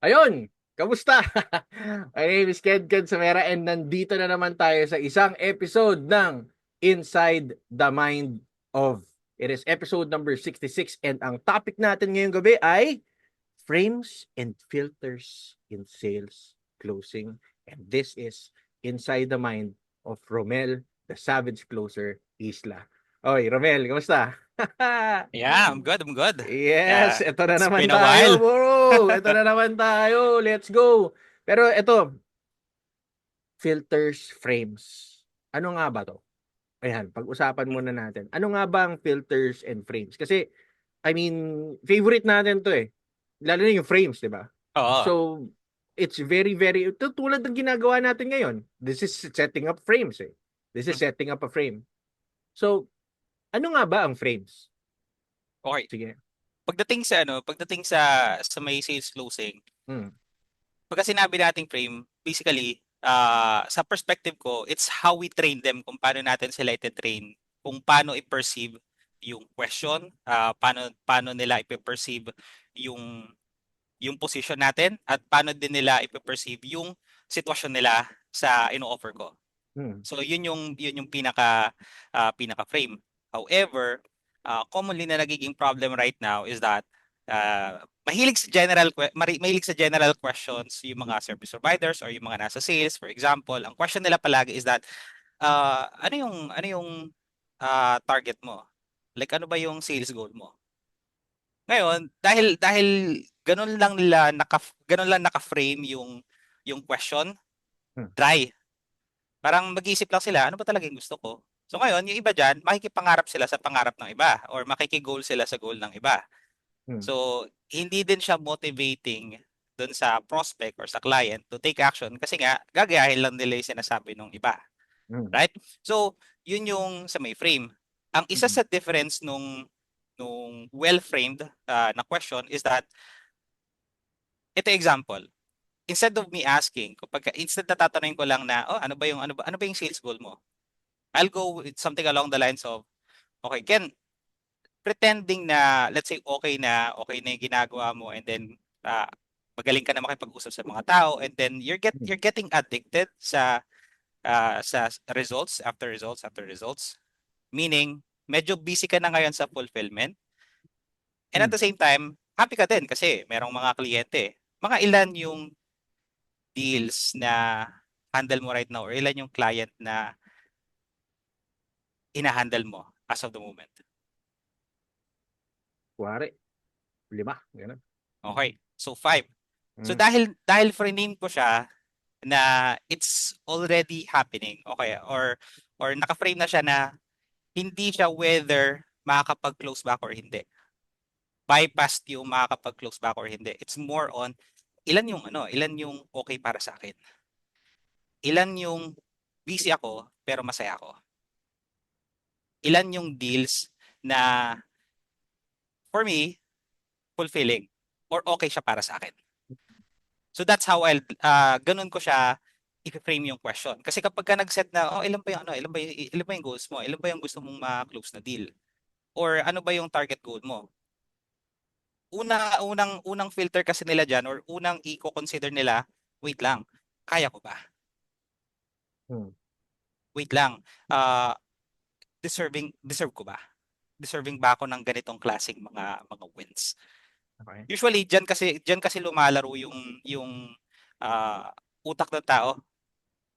Ayun, kamusta? My name is Ken Ken Samera and nandito na naman tayo sa isang episode ng Inside the Mind of. It is episode number 66 and ang topic natin ngayong gabi ay frames and filters in sales closing. And this is Inside the Mind of Romel, the Savage Closer Isla. Oy, Romel, kamusta? Yeah, I'm good. I'm good. Yes, Yeah, ito na it's naman been a tayo, while. bro. Ito na naman tayo. Let's go. Pero ito, filters, frames. Ano nga ba to? Ayan, pag-usapan muna natin. Ano nga ba ang filters and frames? Kasi, I mean, favorite natin to eh. Lalo na yung frames, di ba? Oo. So, it's very, very, tulad ng ginagawa natin ngayon. This is setting up frames eh. This is Mm, setting up a frame. So, ano nga ba ang frames? Okay. Sige. Pagdating sa may sales closing, Hmm. pagka sinabi nating frame, basically, sa perspective ko, it's how we train them kung paano natin sila ite-train, kung paano i-perceive yung question, paano nila i-perceive yung yung position natin at paano din nila i-perceive yung sitwasyon nila sa ino-offer ko. Hmm. So yun yung pinaka frame. However, commonly na nagiging problem right now is that mahilig sa general questions yung mga service providers or yung mga nasa sales, for example. Ang question nila palagi is that ano yung target mo? Like ano ba yung sales goal mo? Ngayon, dahil ganun lang naka-frame yung question, Hmm. dry. Parang mag-iisip lang sila, ano ba talaga yung gusto ko? So ngayon, yung iba diyan, makikipangarap sila sa pangarap ng iba or makiki-goal sila sa goal ng iba. Hmm. So hindi din siya motivating dun sa prospect or sa client to take action kasi nga gagayahin lang nila yung sinasabi ng iba, Hmm. right? So yun yung sa may frame. Ang isa Hmm. sa difference nung well-framed na question is that ito example. Instead of me asking, instead na tatanungin ko lang na, oh, ano ba yung sales goal mo? I'll go with something along the lines of, okay, Ken, pretending na, let's say, okay na yung ginagawa mo and then magaling ka na makipag-usap sa mga tao and then Hmm. you're getting addicted sa results after results after results. Meaning, medyo busy ka na ngayon sa fulfillment and at Hmm. the same time, happy ka din kasi merong mga kliyente. Mga ilan yung deals na handle mo right now or ilan yung client na ina-handle mo as of the moment? Kuwari, 5, gano'n. Okay. So five. So Hmm. dahil frame ko siya na it's already happening. Okay, or naka-frame na siya na hindi siya whether makakapag-close back or hindi. Bypass yung makakapag-close back or hindi. It's more on ilan yung okay para sa akin. Ilan yung busy ako pero masaya ako. Ilan yung deals na for me fulfilling or okay siya para sa akin. So that's how ganun ko siya i-frame yung question. Kasi kapag ka nag-set na, oh, ilan ba yung goals mo? Ilan ba yung gusto mong ma-close na deal? Or ano ba yung target goal mo? Unang filter kasi nila diyan or unang i-consider nila, wait lang, kaya ko ba? Hmm. Wait lang, ah deserve ko ba? Deserving ba ako ng ganitong klaseng mga wins? Okey. Usually diyan kasi lumalaro yung utak ng tao.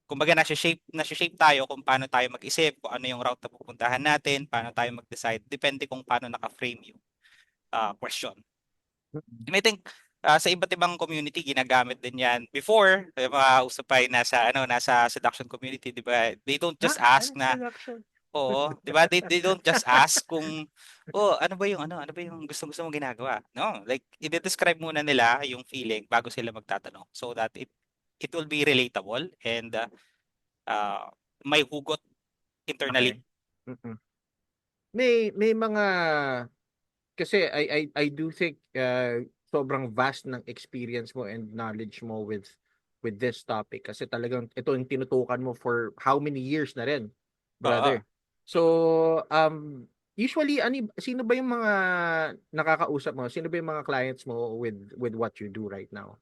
Kumbaga nasa-shape tayo kung paano tayo mag-isip, kung ano yung route na pupuntahan natin, paano tayo mag-decide, depende kung paano naka-frame yung question. Mm. And I think sa iba't ibang community ginagamit din 'yan. Before, yung mga usapay nasa seduction community, 'di ba? They don't just ask Ano na, seduction? oo, 'di ba? They don't just ask kung, oh, ano ba yung gusto mong ginagawa? No, like i-describe muna nila yung feeling bago sila magtatanong so that it will be relatable and uh, may hugot internally. Okey. Mm. May mga kasi I do think, sobrang vast ng experience mo and knowledge mo with this topic kasi talagang ito yung tinutukan mo for how many years na rin, Oo. brother. Mm. So, usually sino ba yung mga nakakausap mo? Sino ba yung mga clients mo with what you do right now?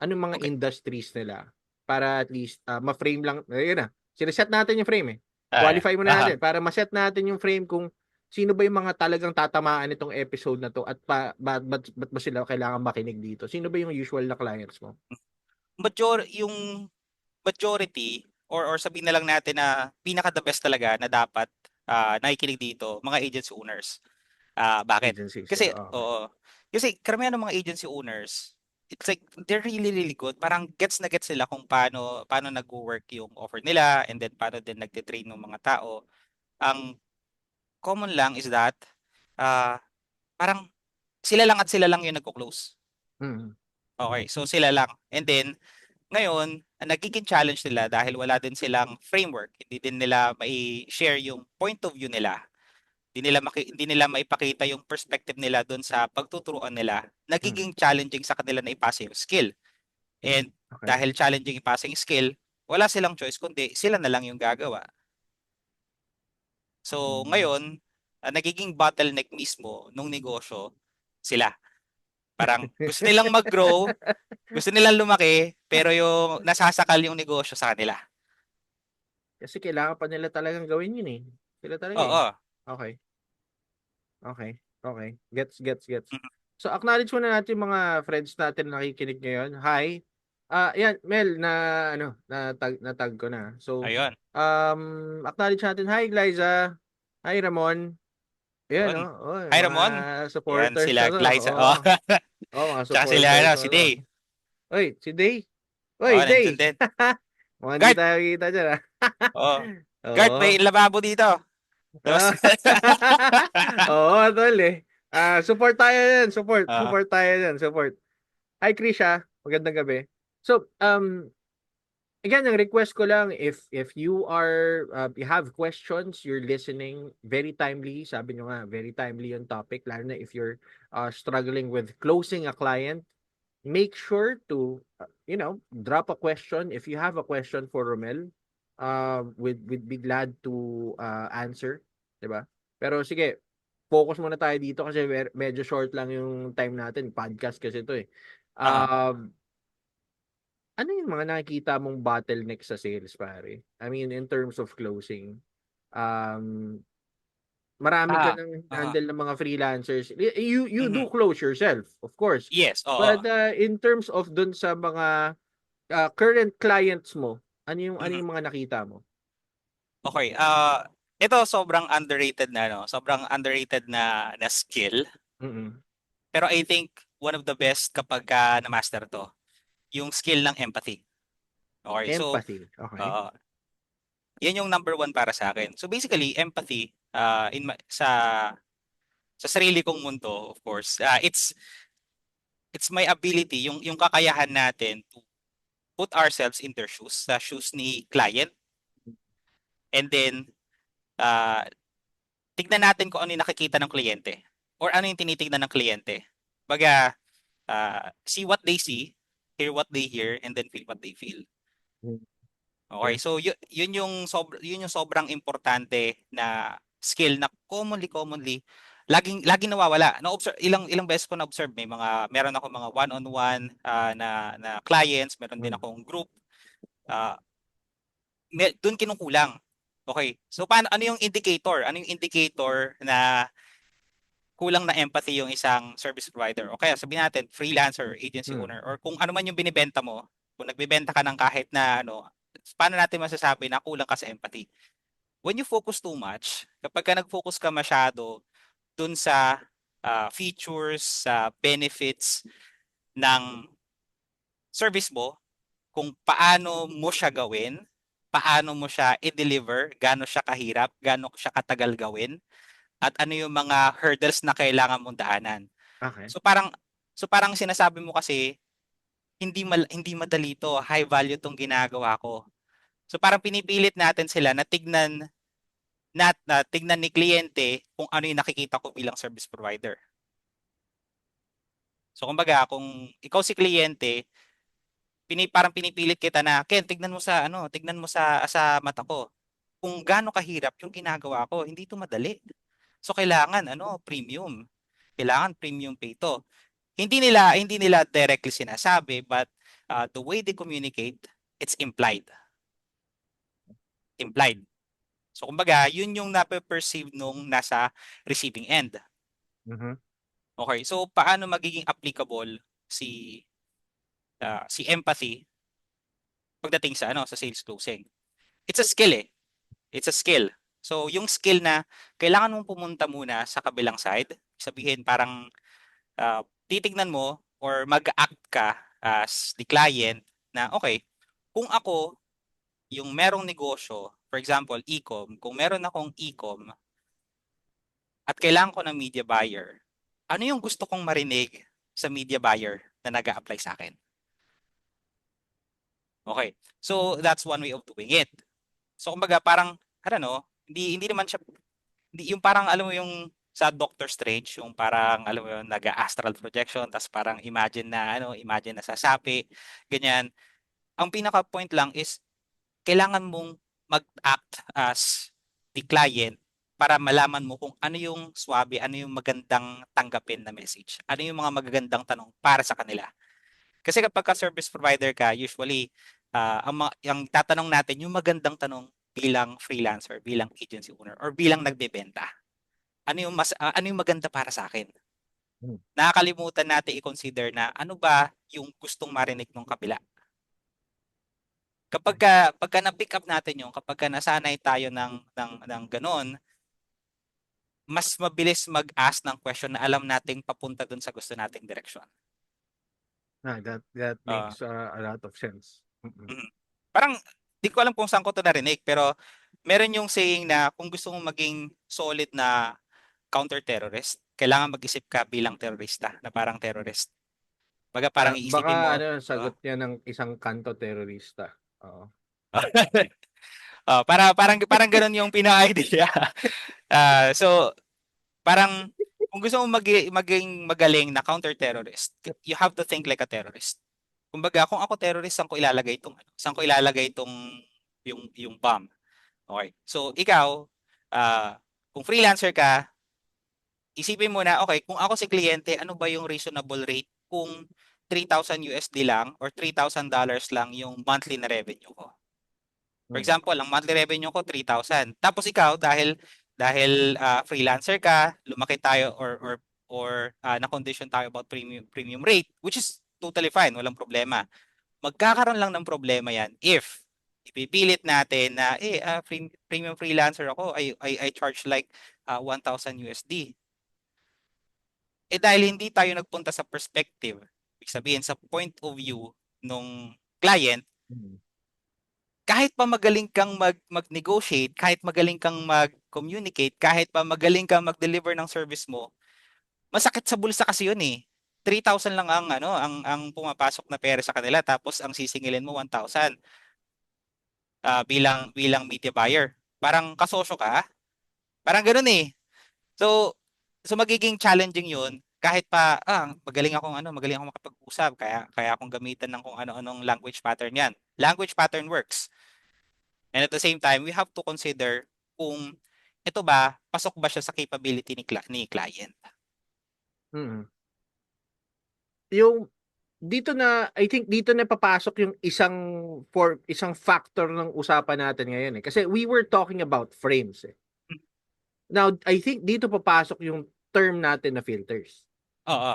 Anong mga Okay. industries nila para at least ma-frame lang. Ayun na. Sineset natin yung frame eh. Ah, Qualify muna aha. natin para ma-set natin yung frame kung sino ba yung mga talagang tatamaan itong episode na to at ba't ba sila kailangan makinig dito? Sino ba yung usual na clients mo? Yung majority or sabihin na lang natin na pinaka the best talaga na dapat nakikinig dito, mga agency owners. Bakit? Agencies sila. Kasi, Okay. oo. Kasi karamihan ng mga agency owners, it's like they're really, really good. Parang gets na gets nila kung paano nag-work yung offer nila and then paano din nagtitrain ng mga tao. Ang common lang is that ah parang sila lang yung nagko-close. Mm. Okay, so sila lang. And then, ngayon, ang nagiging challenge nila dahil wala din silang framework, hindi din nila mai-share yung point of view nila. Hindi nila maipakita yung perspective nila doon sa pagtuturuan nila. Mm. Nagiging challenging sa kanila na ipasa yung skill. And Okay. dahil challenging ipasa yung skill, wala silang choice kundi sila na lang yung gagawa. So Mm. ngayon, nagiging bottleneck mismo nung negosyo sila. Parang gusto nilang mag-grow, gusto nilang lumaki, pero yung nasasakal yung negosyo sa kanila. Kasi kailangan pa nila talagang gawin yun eh. Sila talaga eh. Oo. Okay. Okay. Okay. Gets. Mhm. So acknowledge muna natin yung mga friends natin na nakikinig ngayon. Hi. Yan, Mel, na tag ko na. So, Ayun. acknowledge natin. Hi, Glyza. Hi, Ramon. Ayan, Yun. oh. Oh, Hi mga Ramon. Yan supporters na sila to. Glyza. Oh, Oh. oh, mga Tsaka sila supporters na si to. Day. Oy, si Day. Oh, Oy, nandiyan Day. din. Mukhang hindi Guard. tayo kita dyan, ah. Oh. Guard, may Oo. lababo dito. Labas. Ah. Oo, tol eh. Support tayo yan. Support. Ah, Support tayo yan. Support. Hi, Krisha. Magandang gabi. So, again, ang request ko lang, if you have questions, you're listening, very timely, sabi nyo nga, very timely yung topic, lalo na if you're struggling with closing a client, make sure to, drop a question. If you have a question for Romel, we'd be glad to answer, 'di ba? Pero sige, focus muna tayo dito kasi medyo short lang yung time natin, podcast kasi ito eh. ah, Um, ano yung mga nakikita mong bottleneck sa sales, pare? I mean, in terms of closing, um, marami ka ah, nang ah. handle ng mga freelancers. You Mhm. do close yourself, of course. Yes, oo. But in terms of dun sa mga current clients mo, ano Mhm. yung mga nakita mo? Okay, ito sobrang underrated na no, sobrang underrated na skill. Mm. Pero I think one of the best kapag na-master 'to, yung skill ng empathy. Okay, so Empathy, okay. oo, 'yan yung number one para sa akin. So basically, empathy sa sarili kong mundo, of course, it's my ability, yung kakayahan natin to put ourselves in their shoes, sa shoes ni client, and then ah, tignan natin kung ano yung nakikita ng kliyente or ano yung tinitignan ng kliyente. Baga, see what they see, hear what they hear, and then feel what they feel. Mm. Okay, Okay. so yun yung sobrang importante na skill na commonly laging nawawala. Na observe ilang beses ko na observe, meron ako mga one-on-one na clients, meron din Mm. akong group. ah Doon kinukulang. Okay. So ano yung indicator? Ano yung indicator na kulang na empathy yung isang service provider? O kaya sabihin natin freelancer, agency Mm. owner, or kung ano man yung binibenta mo, kung nagbebenta ka ng kahit na ano, paano natin masasabi na kulang ka sa empathy? When you focus too much, kapag ka nag-focus ka masyado dun sa features, sa benefits ng service mo, kung paano mo siya gawin, paano mo siya i-deliver, gaano siya kahirap, gaano siya katagal gawin, at ano yung mga hurdles na kailangan mong daanan. Okay. So parang sinasabi mo kasi hindi madali to, high value tong ginagawa ko. So parang pinipilit natin sila na tignan ni kliyente kung ano yung nakikita ko bilang service provider. So kumbaga, kung ikaw si kliyente, parang pinipilit kita na, Ken, tignan mo sa mata ko. Kung gaano kahirap yung ginagawa ko, hindi ito madali. So kailangan premium. Kailangan premium pay to. Hindi nila directly sinasabi, but the way they communicate, it's implied. Implied. So kumbaga, yun yung nape-perceive nung nasa receiving end. Mhm. Okay, so paano magiging applicable si empathy pagdating sa sa sales closing? It's a skill eh. It's a skill. So yung skill na kailangan mong pumunta muna sa kabilang side, sabihin parang titignan mo or mag-act ka as the client na okay, kung ako yung merong negosyo, for example, e-com, kung meron akong e-com at kailangan ko ng media buyer, ano yung gusto kong marinig sa media buyer na nag-a-apply sa akin? Okay. So that's one way of doing it. So kumbaga parang I don't know, hindi naman siya hindi yung parang alam mo yung sa Doctor Strange, yung parang alam mo yung nag-astral projection tapos parang imagine na sasapi, ganyan. Ang pinaka point lang is kailangan mong mag-act as the client para malaman mo kung ano yung swabe, ano yung magandang tanggapin na message, ano yung mga magagandang tanong para sa kanila. Kasi kapag ka-service provider ka, usually, ang tatanong natin yung magandang tanong bilang freelancer, bilang agency owner, or bilang nagbebenta. Ano yung maganda para sa akin? Hmm. Nakakalimutan natin i-consider na ano ba yung gustong marinig ng kabila. Pagka na-pick up natin yung, kapag nasanay tayo ng ganoon, mas mabilis mag-ask ng question na alam nating papunta dun sa gusto nating direksyon. That Ah, makes a lot of sense. Mm. mm. Parang di ko alam kung saan ko to narinig pero meron yung saying na kung gusto mong maging solid na counter-terrorist, kailangan mag-isip ka bilang terorista na parang terrorist. Baga parang Baka iisipin mo, ano sagot niya ng isang kanto terorista. Oo. parang parang ganoon yung pinaka-idea. So parang kung gusto mong maging magaling na counter-terrorist, you have to think like a terrorist. Kumbaga, kung ako terrorist, saan ko ilalagay itong yung bomb? Okay. So, ikaw, kung freelancer ka, isipin mo na, okay, kung ako si kliyente, ano ba yung reasonable rate kung 3,000 USD lang or $3,000 lang yung monthly na revenue ko? For Hmm. example, ang monthly revenue ko 3,000. Tapos ikaw dahil freelancer ka, lumaki tayo or na-condition tayo about premium rate, which is totally fine, walang problema. Magkakaroon lang ng problema 'yan if ipipilit natin na premium freelancer ako, I charge like 1,000 USD. Dahil hindi tayo nagpunta sa perspective, ibig sabihin sa point of view nung client, Hmm. kahit pa magaling kang mag-negotiate, kahit magaling kang mag-communicate, kahit pa magaling kang mag-deliver ng service mo, masakit sa bulsa kasi 'yun eh. 3,000 lang ang pumapasok na pera sa kanila tapos ang sisingilin mo 1,000 bilang media buyer. Parang kasosyo ka. Parang ganoon eh. So magiging challenging 'yun kahit pa magaling akong makapag-usap kaya akong gamitan ng kung ano-anong language pattern 'yan. Language pattern works. And at the same time, we have to consider kung ito ba, pasok ba siya sa capability ni client. Mm. Yung dito na I think dito na papasok yung isang factor ng usapan natin ngayon eh. Kasi we were talking about frames eh. Now, I think dito papasok yung term natin na filters. Oo.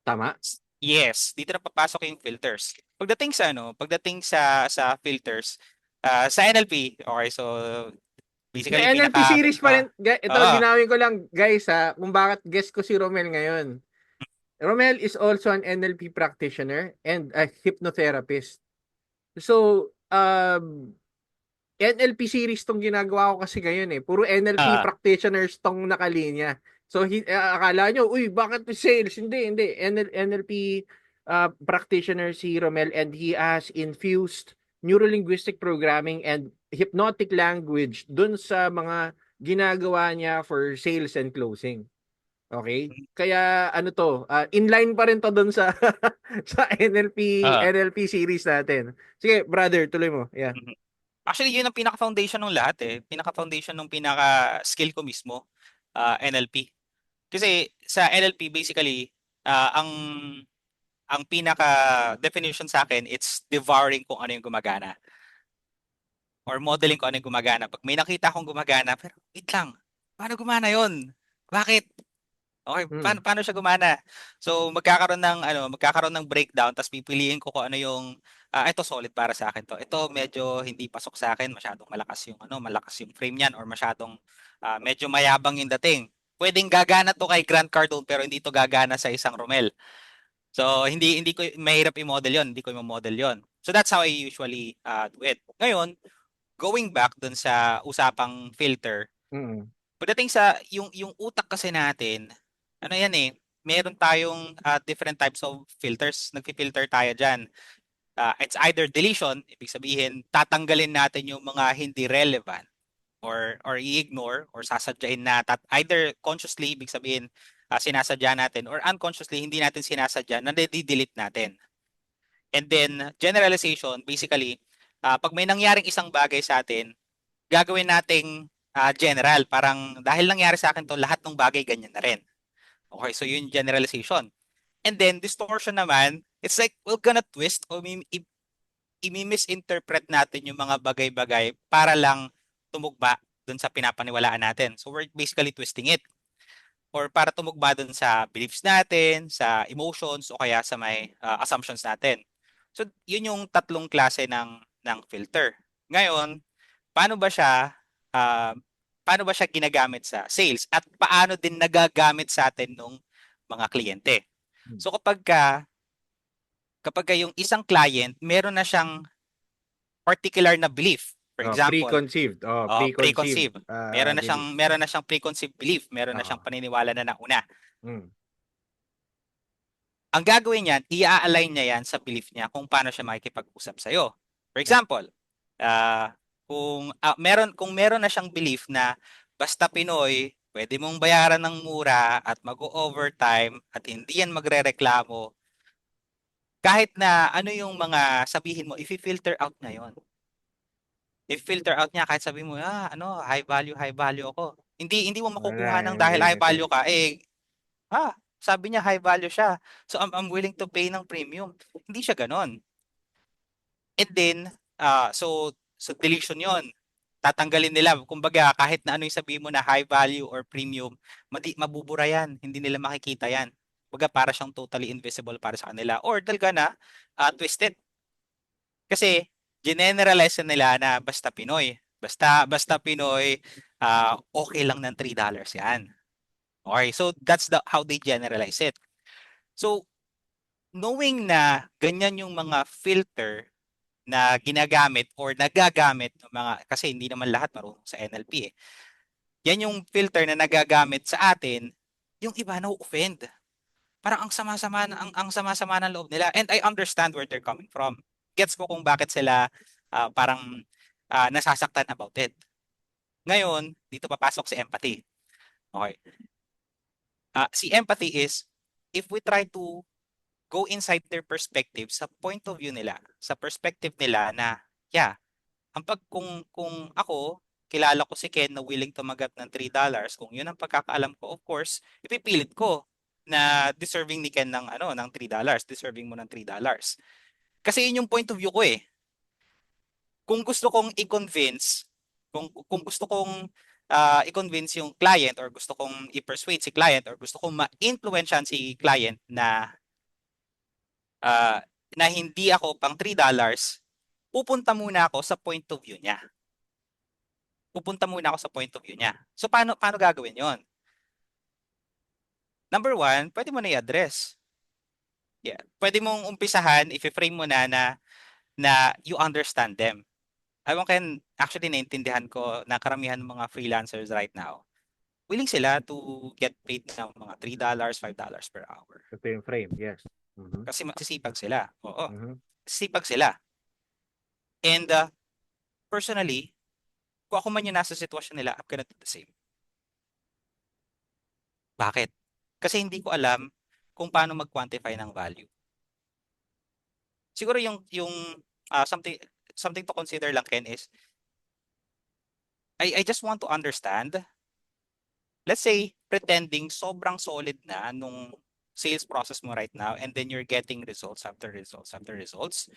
Tama? Yes, dito na papasok yung filters. Pagdating sa filters, sa NLP, okay, so Sa basically NLP series pa rin, ito oo. linawin ko lang guys ha, kung bakit guest ko si Romel ngayon. Romel is also an NLP practitioner and a hypnotherapist. So, NLP series tong ginagawa ko kasi ngayon eh. Puro NLP Ah, practitioners tong nakalinya. So, akala nyo, uy, bakit sales? Hindi, hindi. NLP practitioner si Romel and he has infused neurolinguistic programming and hypnotic language dun sa mga ginagawa niya for sales and closing. Okay? Kaya ano to, inline pa rin to dun sa sa ah. NLP series natin. Sige, brother, tuloy mo. Yeah. Mhm. Actually, yun ang pinaka-foundation ng lahat eh. Pinaka-foundation ng pinaka-skill ko mismo, NLP. Kasi sa NLP, basically, ang ang pinaka definition sa akin, it's devouring kung ano yung gumagana or modeling kung ano yung gumagana. Pag may nakita akong gumagana, pero wait lang, paano gumana yon? Bakit? Okay, Hmm. paano siya gumana? So magkakaroon ng breakdown tapos pipiliin ko kung ano yung ito solid para sa akin to. Ito medyo hindi pasok sa akin, masyadong malakas yung frame niyan or masyadong medyo mayabang yung dating. Pwedeng gagana to kay Grant Cardone pero hindi to gagana sa isang Romel. So hindi ko mahirap i-model 'yon, hindi ko i-model 'yon. So that's how I usually do it. Ngayon, going back dun sa usapang filter, Mm. pagdating sa yung utak kasi natin, ano yan eh, meron tayong different types of filters. Nagfi-filter tayo diyan. It's either deletion, ibig sabihin tatanggalin natin yung mga hindi relevant or i-ignore or sasadyain na either consciously, ibig sabihin sinasadya natin or unconsciously hindi natin sinasadya na delete natin. And then generalization, basically, pag may nangyaring isang bagay sa atin, gagawin nating general. Parang dahil nangyari sa akin to, lahat ng bagay ganyan na rin. Okay, so yun generalization. And then distortion naman, it's like we're gonna twist o i-misinterpret natin yung mga bagay-bagay para lang tumugma dun sa pinapaniwalaan natin. So we're basically twisting it or para tumugma dun sa beliefs natin, sa emotions o kaya sa may assumptions natin. So yun yung tatlong klase ng filter. Ngayon, paano ba siya ah, paano ba siya ginagamit sa sales at paano din nagagamit sa atin ng mga kliyente? Hmm. So kapag yung isang client meron na siyang particular na belief, for example, Preconceived preconceived. belief. Meron na siyang preconceived belief, meron na siyang Oo. paniniwala na nauna. Mm. Ang gagawin niyan, i-align niya yan sa belief niya kung paano siya makikipag-usap sa iyo. For example, kung meron na siyang belief na basta Pinoy, pwede mong bayaran ng mura at mag-overtime at hindi yan magrereklamo, kahit na ano yung mga sabihin mo, i-filter out na yon. I-filter out niya kahit sabihin mo, high value ako. Hindi mo Wala, makukuha ng hindi, dahil high hindi. value ka, sabi niya high value siya. So I'm willing to pay ng premium. Hindi siya ganon. And then, so deletion yon. Tatanggalin nila. Kumbaga, kahit na ano yung sabihin mo na high value or premium, mabubura yan. Hindi nila makikita yan. Kumbaga, para siyang totally invisible para sa kanila. Or talaga na, twisted. Kasi, generalize nila na basta Pinoy. Basta Pinoy, okay lang ng $3 yan. Okay, so that's how they generalize it. So, knowing na ganyan yung mga filter na ginagamit or nagagamit ng mga, kasi hindi naman lahat marunong sa NLP eh. Yan yung filter na nagagamit sa atin, yung iba na-offend. Parang ang sama-sama ng loob nila. And I understand where they're coming from. Gets ko kung bakit sila parang nasasaktan about it. Ngayon, dito papasok si empathy. Okay. Si empathy is, if we try to go inside their perspective, sa point of view nila, sa perspective nila na, yeah, kung ako, kilala ko si Ken na willing tumanggap ng $3, kung yun ang pagkakaalam ko, of course, ipipilit ko na deserving ni Ken ng $3, deserving mo ng $3. Kasi yun yung point of view ko eh. Kung gusto kong i-convince, kung gusto kong i-convince yung client or gusto kong i-persuade si client or gusto kong ma-influensyan si client ah, na hindi ako pang $3, pupunta muna ako sa point of view niya. Pupunta muna ako sa point of view niya. So paano gagawin 'yon? Number one, pwede mo na i-address. Yeah. Pwede mong umpisahan, i-frame mo na you understand them. Ewan ko actually naintindihan ko na karamihan ng mga freelancers right now, willing sila to get paid ng mga $3, $5 per hour. Ito yung frame, yes. Mhm. Kasi masisipag sila. Oo. Mhm. Masisipag sila. And personally, kung ako man yung nasa sitwasyon nila, I'm gonna do the same. Bakit? Kasi hindi ko alam kung paano mag-quantify ng value. Siguro yung something to consider lang Ken is I just want to understand, let's say pretending sobrang solid na nung sales process mo right now and then you're getting results after results after results.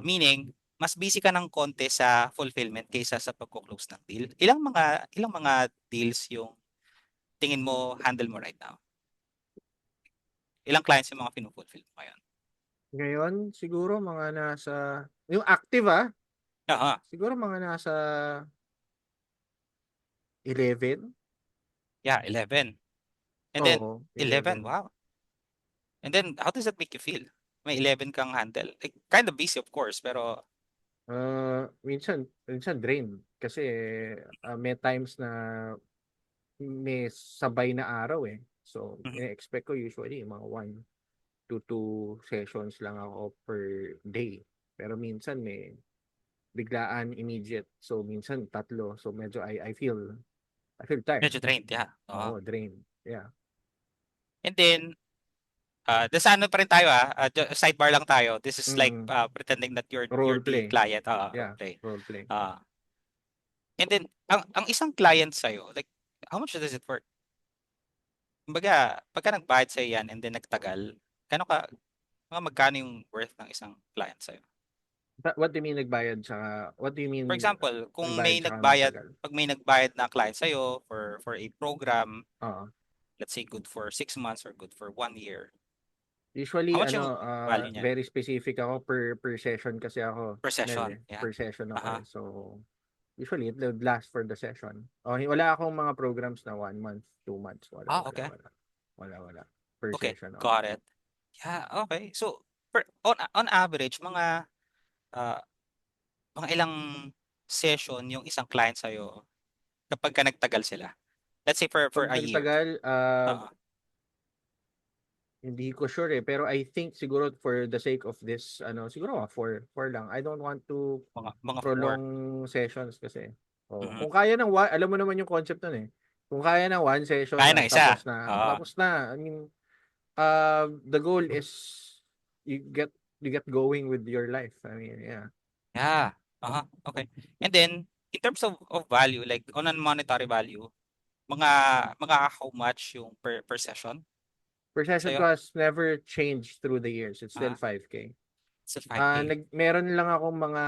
Meaning, mas busy ka ng konti sa fulfillment kaysa sa pagko-close ng deal. Ilang mga deals yung tingin mo handle mo right now? Ilang clients yung mga finu-fulfill mo ngayon? Ngayon, siguro mga nasa, yung active Aha. siguro mga nasa 11. Yeah, 11. And then Oo, 11, 11. wow. And then how does that make you feel? May 11 kang handle. Like, kind of busy of course, pero Minsan drain. Kasi may times na may sabay na araw eh. So, mhm, ina-expect ko usually mga 1 to 2 sessions lang ako per day. Pero minsan may biglaan immediate. So, minsan tatlo. So, medyo I feel tired. medyo drained, yeah. Oo. Oo, drained. Yeah. And then, sa ano pa rin tayo sidebar lang tayo. This is like Mm, pretending that you're role the play. client. Yeah, Okay. role play. And then, ang isang client sa'yo, like, how much does it work? Kumbaga, pagka nagbayad sa'yo yan and then nagtagal, magkano yung worth ng isang client sa'yo? What do you mean nagbayad what do you For mean example, kung nagbayad tsaka nagtagal? pag may nagbayad na client sa'yo for a program, Oo. let's say good for 6 months or good for 1 year, how Usually much yung value niya very specific ako per session kasi ako, per Mel session? eh. Yeah. Per session ako Aha. eh. So usually it would last for the session. Wala akong mga programs na 1 month, 2 months. Wala, wala, Okay. wala. Wala, wala. Per Okay. session ako. Got it. Yeah, okay. So, on average, uh, mga ilang session yung isang client sa'yo kapag ka nagtagal sila? Let's say for Pag a year. nagtagal, Oo. hindi ko sure eh. Pero I think siguro for the sake of this, siguro mga 4 lang. I don't want to Mga 4. prolong sessions kasi. Oh, Mhm. kung kaya ng alam mo naman yung concept nun eh. Kung kaya ng 1 session Kaya ng isa. tapos na, Oo. tapos na. I mean, the goal is you get you get going with your life. I mean, yeah. Yeah. Okay. And then, in terms of value, like on a monetary value, mga mga how much yung per session Per session sa'yo? ko has never changed through the years. It's still Ah, 5K. it's 5K. Meron lang akong mga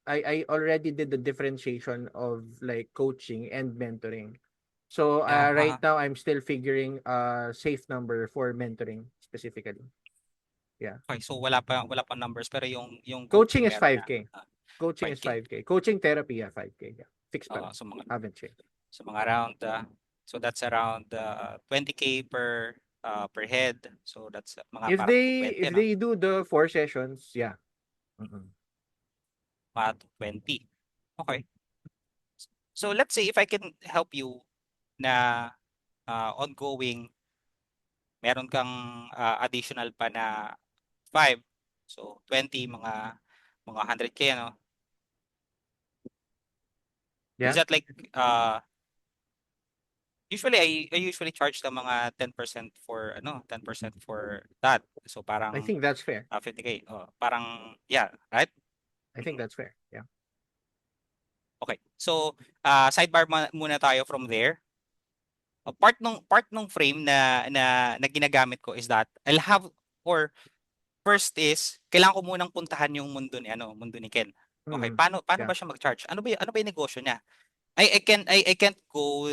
I already did the differentiation of like coaching and mentoring. So Yeah. right now I'm still figuring a safe number for mentoring specifically. Yeah. Okay, so wala pa numbers pero yung Coaching coaching is meron na. 5K. Coaching is 5K. 5K. Coaching therapy, yeah, 5K. Yeah. Fixed pa lang. So Haven't changed. around so that's around 20K per head. So that's mga If parang they 220 if no? they do the 4 sessions, yeah. Mm-mm. Mga 220. Okay. So let's say if I can help you na ongoing, meron kang additional pa na 5. So 20, mga 100K ano. Is Yeah. that like usually I usually charge the mga 10% for 10% for that. So I parang think that's fair. 50K. Oh, parang yeah, right? I think Mhm. that's fair. Yeah. Okay. So sidebar muna tayo from there. Part nung frame na ginagamit ko is that I'll have or first is kailangan ko munang puntahan yung mundo ni Ken. Okay, Mm-mm. paano Yeah. ba siya mag-charge? Ano ba yung negosyo niya? I can't go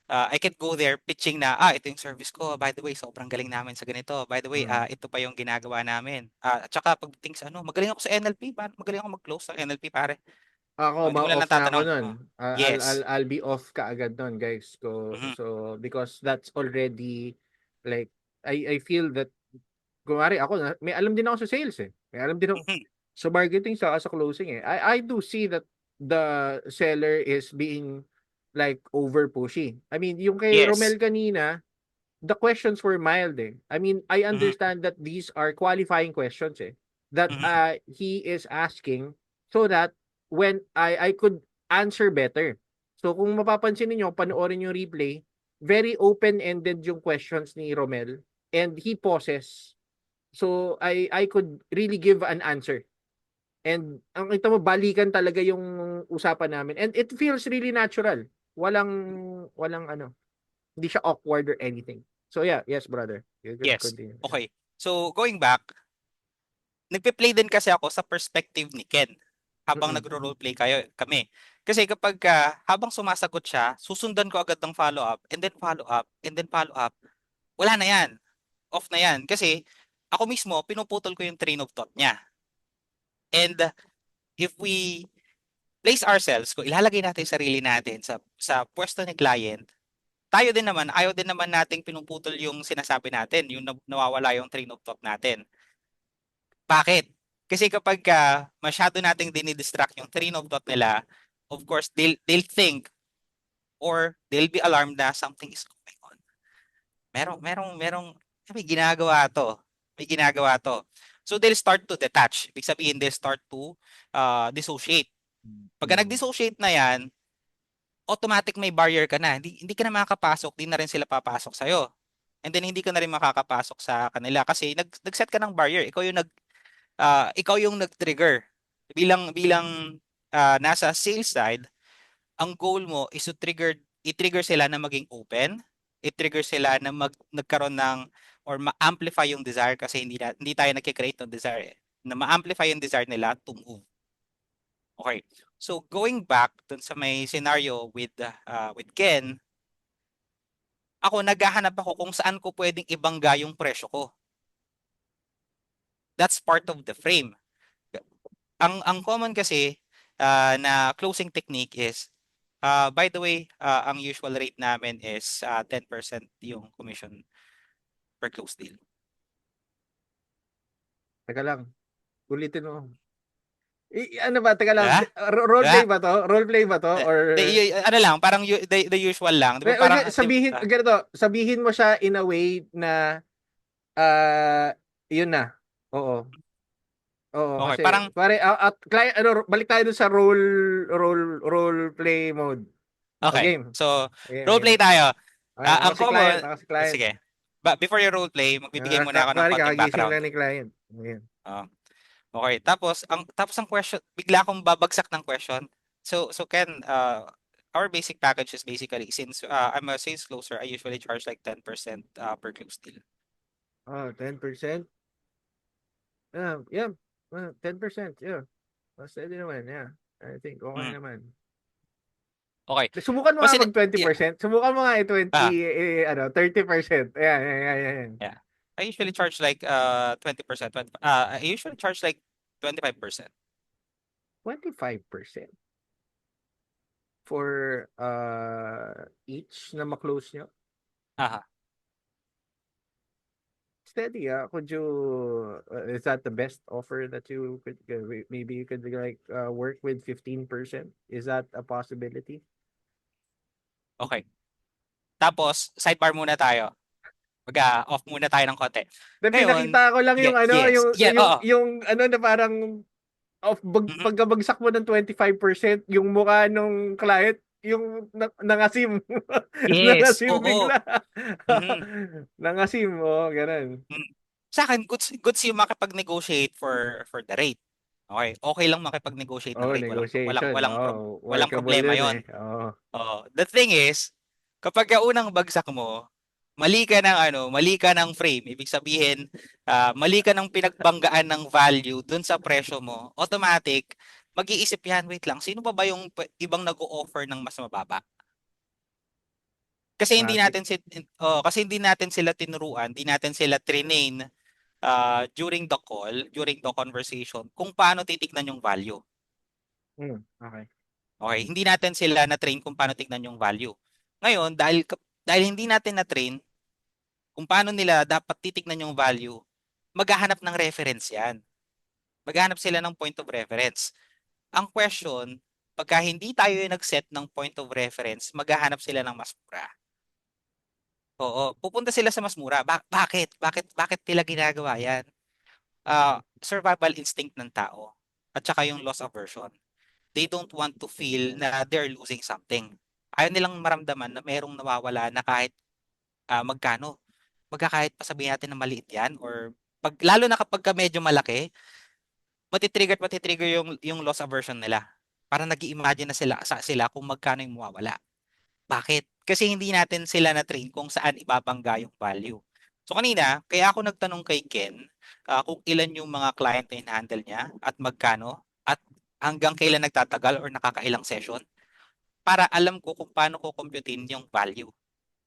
I can't go there pitching na ito yung service ko. By the way, sobrang galing namin sa ganito. By the way, Mm. ito pa yung ginagawa namin. At saka pagdating sa magaling ako sa NLP, magaling ako mag-close sa NLP pare. Ako, Hindi mo lang ma-off na ako natatanong. nun. Yes. I'll be off kaagad nun, guys. Mhm. So, because that's already, like, I feel that, kunwari ako, may alam din ako sa sales eh. May alam din ako Mhm. sa marketing, sa closing eh. I do see that the seller is being, like, over pushy. I mean, yung kay Yes. Romel kanina, the questions were mild eh. I mean, I Mhm. understand that these are qualifying questions eh. That Mhm. he is asking so that when I could answer better. So kung mapapansin niyo, panoorin yung replay, very open-ended yung questions ni Romel and he pauses. So I could really give an answer. And ang kita mo balikan talaga yung usapan namin and it feels really natural. Walang hindi siya awkward or anything. So yeah, yes, brother. You can Yes. continue. Yeah. Okay. So, going back, nagpe-play din kasi ako sa perspective ni Ken habang Mm-mm. nagro-roleplay kami. Kasi kapag habang sumasagot siya, susundan ko agad ng follow-up, and then follow-up, and then follow-up. Wala na yan. Off na yan. Kasi ako mismo, pinuputol ko yung train of thought niya. And if we place ourselves, kung ilalagay natin yung sarili natin sa pwesto ni client, tayo din naman, ayaw din naman nating pinuputol yung sinasabi natin, yung nawawala yung train of thought natin. Bakit? Kasi kapag masyado nating dinidistract yung train of thought nila, of course, they'll think or they'll be alarmed na something is going on. Merong, may ginagawa to. May ginagawa to. So they'll start to detach. Ibig sabihin, they'll start to dissociate. Pagka Mm. nag-dissociate na yan, automatic may barrier ka na. Hindi ka na makakapasok, di na rin sila papasok sa'yo. And then hindi ka na rin makakapasok sa kanila kasi nag-set ka ng barrier. Ikaw yung nag-trigger. Bilang nasa sales side, ang goal mo is i-trigger sila na maging open, i-trigger sila na nagkaroon ng or ma-amplify yung desire kasi hindi tayo nagki-create ng desire na ma-amplify yung desire nila to move. Okay. So going back dun sa may scenario with Ken, ako naghahanap ako kung saan ko pwedeng ibangga yung presyo ko. That's part of the frame. Ang common kasi na closing technique is by the way, ang usual rate namin is 10% yung commission per close deal. Teka lang. Ulitin mo. Ano ba? Teka lang. Diba? Diba? Roleplay ba to? Roleplay ba to? Or Ano lang, parang the usual lang. Di ba parang, sabihin, ganito, sabihin mo siya in a way na yun na. Oo. Oo, okay, kasi parang, pare at client, balik tayo dun sa role play mode. O okay. game. So, Game, role game. play tayo. Okay, ako Ang si client, common, ako si client. sige. Before your role play, magbibigay muna ako ng Kunwari, konting kakagising background. lang ni client. Ayan. Ah, okay, tapos ang question, bigla akong babagsak ng question. So Ken, our basic package is basically since I'm a sales closer, I usually charge like 10% per close deal. Oh, 10%. Yeah. 10%. Yeah. Mas steady naman. Yeah. I think okay Mm, naman. okay. Subukan mo nga Kasi mag 20%. Subukan mo nga ah, 30%. Ayan, ayan, ayan, ayan. yeah. I usually charge like 20%. I usually charge like 25%. 25% for each na ma-close nyo. Aha. Steady, could you is that the best offer that you could maybe you could like work with 15%? Is that a possibility? Okay. Tapos sidebar muna tayo. Mag-off muna tayo ng konti. Then Ngayon, pinakita ko lang yung yes. Yeah, oo. yung ano na parang Mhm. pagkabagsak mo ng 25% yung mukha nung client yung nangasim. Yes, Nangasim oo. bigla. Mhm. Nangasim, ganun. Mm. Sa akin, goods yung makipag-negotiate for the rate. Okay, okay lang makipag-negotiate ng Oh, rate. negotiation. Oh, Walang workable problema yun eh. 'yon. Oh. Oh, the thing is, kapag unang bagsak mo, mali ka ng frame. Ibig sabihin, mali ka ng pinagbanggaan ng value dun sa presyo mo. Automatic, mag-iisip yan, wait lang, sino pa ba yung ibang nag-o-offer ng mas mababa? Classic. Kasi hindi natin sila tinuruan, hindi natin sila train during the call, during the conversation, kung paano titignan yung value. Okay. Okay, hindi natin sila na-train kung paano tignan yung value. Ngayon, dahil hindi natin na-train kung paano nila dapat titignan yung value, maghahanap ng reference yan. Maghahanap sila ng point of reference. Ang question, pagka hindi tayo yung nag-set ng point of reference, maghahanap sila ng mas mura. Oo, pupunta sila sa mas mura. Bakit? Bakit nila ginagawa yan? Survival instinct ng tao at saka yung loss aversion. They don't want to feel na they're losing something. Ayaw nilang maramdaman na merong nawawala na kahit magkano. Kahit pa sabihin natin na maliit yan or lalo na kapag medyo malaki, matitrigger yung loss aversion nila. Para nag-i-imagine na sila kung magkano yung mawawala. Bakit? Kasi hindi natin sila na-train kung saan ibabangga yung value. So kanina, kaya ako nagtanong kay Ken kung ilan yung mga client na in-handle niya at magkano at hanggang kailan nagtatagal or nakakailang session para alam ko kung paano ko computein yung value.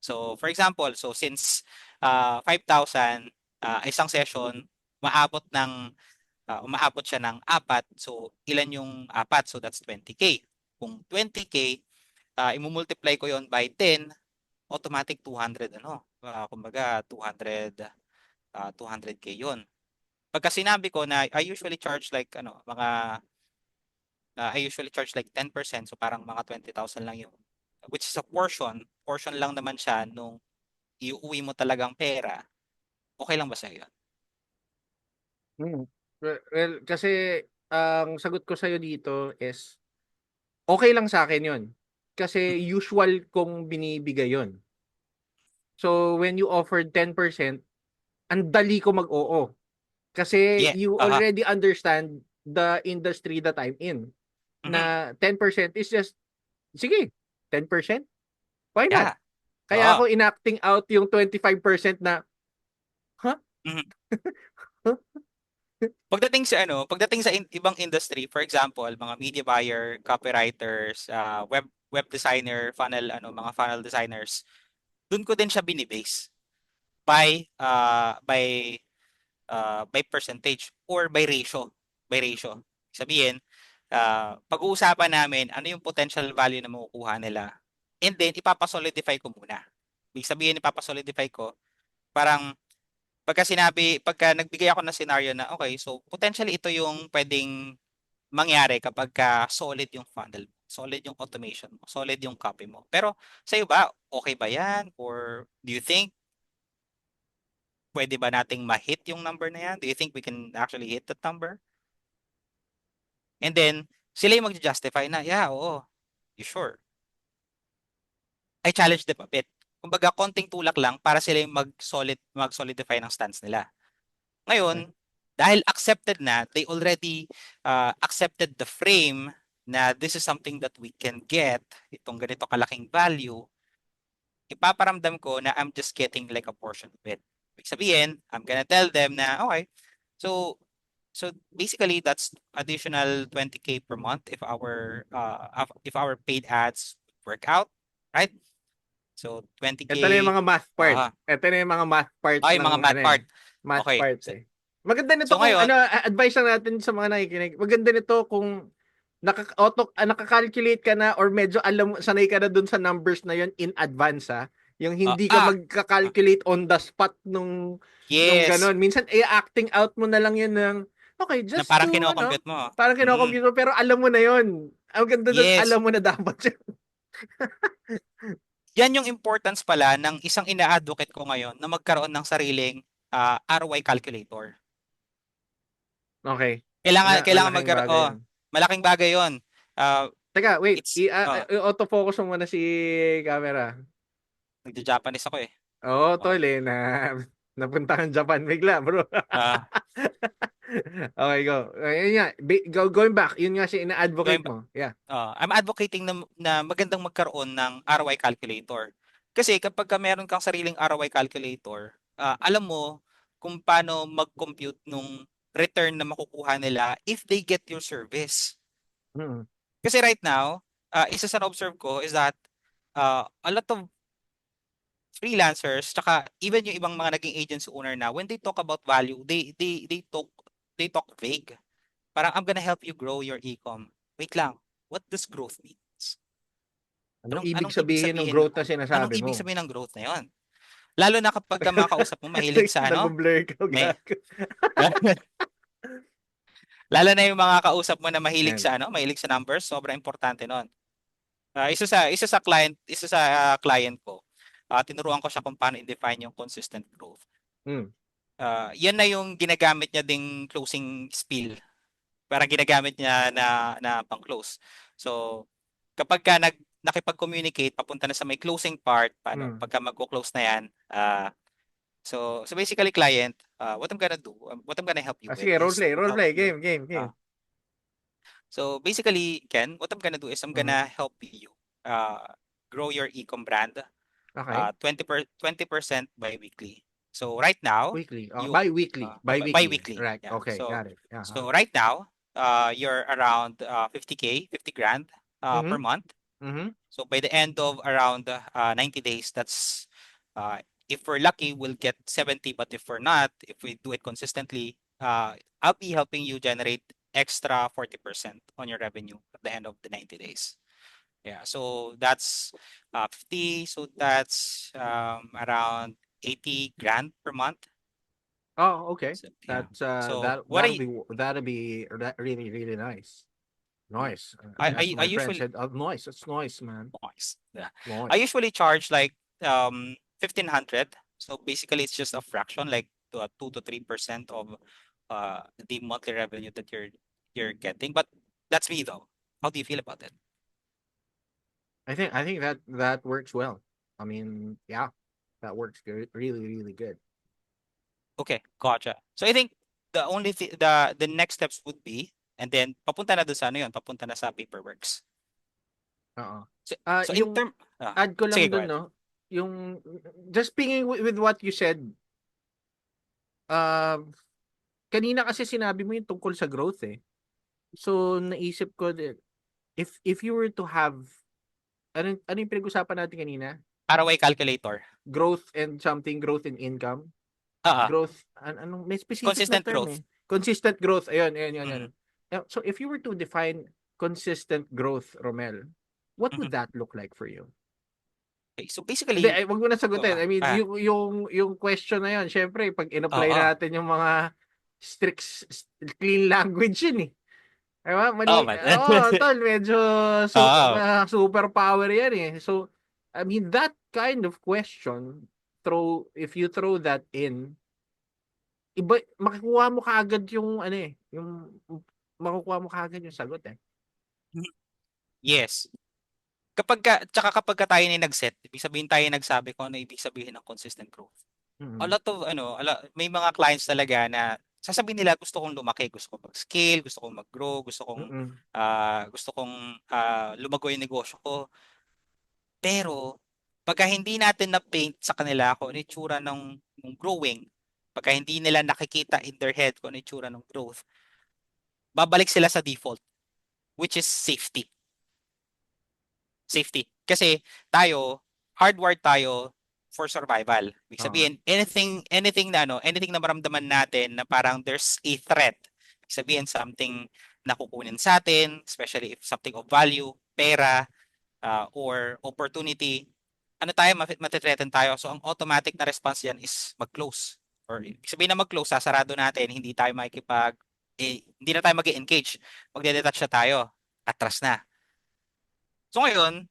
So for example, so since 5,000 isang session, umaabot siya ng apat. So ilan yung apat? So that's 20K. Kung 20K, imumultiply ko yon by 10, automatic 200 kumbaga 200K 'yon. Pagka sinabi ko na I usually charge like I usually charge like 10%, so parang mga 20,000 lang yung, which is a portion lang naman siya nung iuwi mo talagang pera. Okay lang ba sa iyo? Hmm. Well, kasi ang sagot ko sa'yo dito is okay lang sa akin 'yon. Kasi usual kong binibigay 'yon. So when you offered 10%, ang dali ko mag-oo. Kasi Yeah, you aha. already understand the industry that I'm in. Mhm. Na 10% is just, sige, 10%? Why not? Yeah. Kaya Oo. ako enacting out yung 25% na, huh? Mhm. Huh? Pagdating sa ibang industry, for example, mga media buyer, copywriters, web designer, mga funnel designers, doon ko din siya binibase by percentage or by ratio. By ratio. Sabihin, pag-uusapan namin ano yung potential value na makukuha nila. And then, ipapasolidify ko muna. Ibig sabihin, ipapasolidify ko, parang pagka nagbigay ako ng scenario na, okay, so potentially ito yung pwedeng mangyari kapag solid yung funnel mo, solid yung automation mo, solid yung copy mo. Pero sa'yo ba, okay ba yan? Or do you think pwede ba nating ma-hit yung number na yan? Do you think we can actually hit that number? And then, sila yung mag-justify na, yeah, oo, you sure? I challenge them a bit. Kumbaga, konting tulak lang para sila yung mag-solidify ng stance nila. Yeah. Ngayon, dahil accepted na, they already accepted the frame na this is something that we can get, itong ganito kalaking value, ipaparamdam ko na I'm just getting like a portion of it. Ibig sabihin, I'm gonna tell them na, okay, so basically that's additional 20K per month if our paid ads work out, right? So Ito na yung 20K, mga math part. ah, Ito na yung mga math part ay mga ng math ano part. math Okay. part Maganda nito So kung ngayon, advice lang natin sa mga nakikinig. Maganda nito kung naka-calculate ka na or medyo sanay ka na dun sa numbers na yon in advance ha. Yung ah, hindi ka ah, ah, magka-calculate on the spot nung yes, ganon. Minsan acting out mo na lang yun ng okay, na just parang to kino-compute mo. parang Mm, kino-compute mo pero alam mo na yon. Ang ganda dun, yes. alam mo na dapat yun. Yan yung importance pala ng isang ina-advocate ko ngayon na magkaroon ng sariling ROI calculator. Okay. Kailangan Malaking bagay yun. malaking bagay 'yon. Uh, Teka, wait. it's I-autofocus mo muna si camera. nagja-Japanese ako eh. Oo, Okay. tol eh. Napunta kang Japan bigla, bro. Ah, Okay, go. Ayun nga. Going back, yun nga si going ina-advocate back, mo. Yeah. I'm advocating na magandang magkaroon ng ROI calculator. Kasi kapag meron kang sariling ROI calculator, alam mo kung paano mag-compute nung return na makukuha nila if they get your service. Mm. Kasi right now, isa sa na-observe ko is that a lot of freelancers, tsaka even yung ibang mga naging agency owner na, when they talk about value, they talk vague. Parang, I'm gonna help you grow your e-com. Wait lang, what does growth means? Anong ibig Anong ibig sabihin ng sabihin growth na anong sinasabi ibig mo? sabihin ng growth na yon? Lalo na kapag ka mga kausap mo mahilig sa Nag-blur ka, may gago. lalo na yung mga kausap mo na Yan. mahilig sa numbers, sobrang importante nun. Isa sa client ko. Tinuruan ko siya kung paano i-define yung consistent growth. Mm. Yan na yung ginagamit niya ding closing spiel. Parang ginagamit niya na pang-close. So, kapag nakipag-communicate, papunta na sa may closing part, paano, Mm. pagka magko-close na yan, so basically client, what I'm gonna help you with Sige, role is play, to role help play. you. Game. So basically, Ken, what I'm gonna do is I'm Mhm. gonna help you uh, grow your e-com brand Okay. 20% bi-weekly. So right now, Weekly. Oh, you bi-weekly. Bi-weekly. bi-weekly. Right. Yeah. Okay. Got it. Uh-huh. So right now, you're around 50K, 50 grand per Mm-hmm. month. Mm-hmm. So by the end of around 90 days, that's uh, if we're lucky, we'll get 70. But if we're not, if we do it consistently, I'll be helping you generate extra 40% on your revenue at the end of the 90 days. Yeah, so that's 50. So that's around 80 grand per month. Oh, okay. So, yeah. That's So that what really really nice. mm, Nice. As I my friend usually said, noise. It's noise, man. noise. Yeah. I Noise. usually charge like 1,500. So basically it's just a fraction, like 2 to 3% of the monthly revenue that you're getting. But that's me though. How do you feel about it? I think that works well. I mean, yeah, that works good. Really really good. Okay, gotcha. So I think the next steps would be, and then papunta na dun sa ano yun, papunta na sa paperworks. Oo. So in Yung term add ko sige, lang go dun, ahead. no, yung just pinging with what you said, um, kanina kasi sinabi mo yung tungkol sa growth eh. So, naisip ko din, if you were to have, ano yung pinag-usapan natin kanina? ROI calculator. Growth and something, growth in income. Ah, Growth, anong, may specific na consistent term eh. growth. Consistent growth, ayun, ayun, ayun, ayun. Mhm. So, if you were to define consistent growth, Romel, what Mhm. would that look like for you? Okay, so Hindi, basically, ay, wag mo na go, sagutin. I mean, ah, yung question na yun, syempre, pag in-apply oo. natin yung mga strict, clean language yun eh. Diba? Oo Mali, man. tol, medyo Oo. superpower yan eh. So, I mean, that kind of question, if you throw that in, iba, makukuha mo kaagad yung, ano eh, yung, makukuha mo kaagad yung sagot eh. Yes. Kapag tayo na yung nag-set, ibig sabihin tayo yung nagsabi kung ano ibig sabihin ng consistent growth. A Mm-mm. lot of ano, may mga clients talaga na sasabihin nila gusto kong lumaki, gusto kong mag-scale, gusto kong mag-grow, Mm-mm. gusto kong lumago yung negosyo ko. Pero pagka hindi natin na-paint sa kanila kung ano yung itsura ng growing, pagka hindi nila nakikita in their head kung ano yung itsura ng growth, babalik sila sa default, which is safety. Safety. Kasi tayo, hardwired tayo for survival. Ibig Oo. sabihin, anything na maramdaman natin na parang there's a threat. Ibig sabihin, something na kukunin sa atin, especially if something of value, pera, or opportunity, ano tayo, matithreaten tayo. So, ang automatic na response yan is mag-close. Or ibig sabihin na mag-close, sasarado natin, hindi na tayo mag-engage. Magde-detach na tayo. Atras na. So ngayon,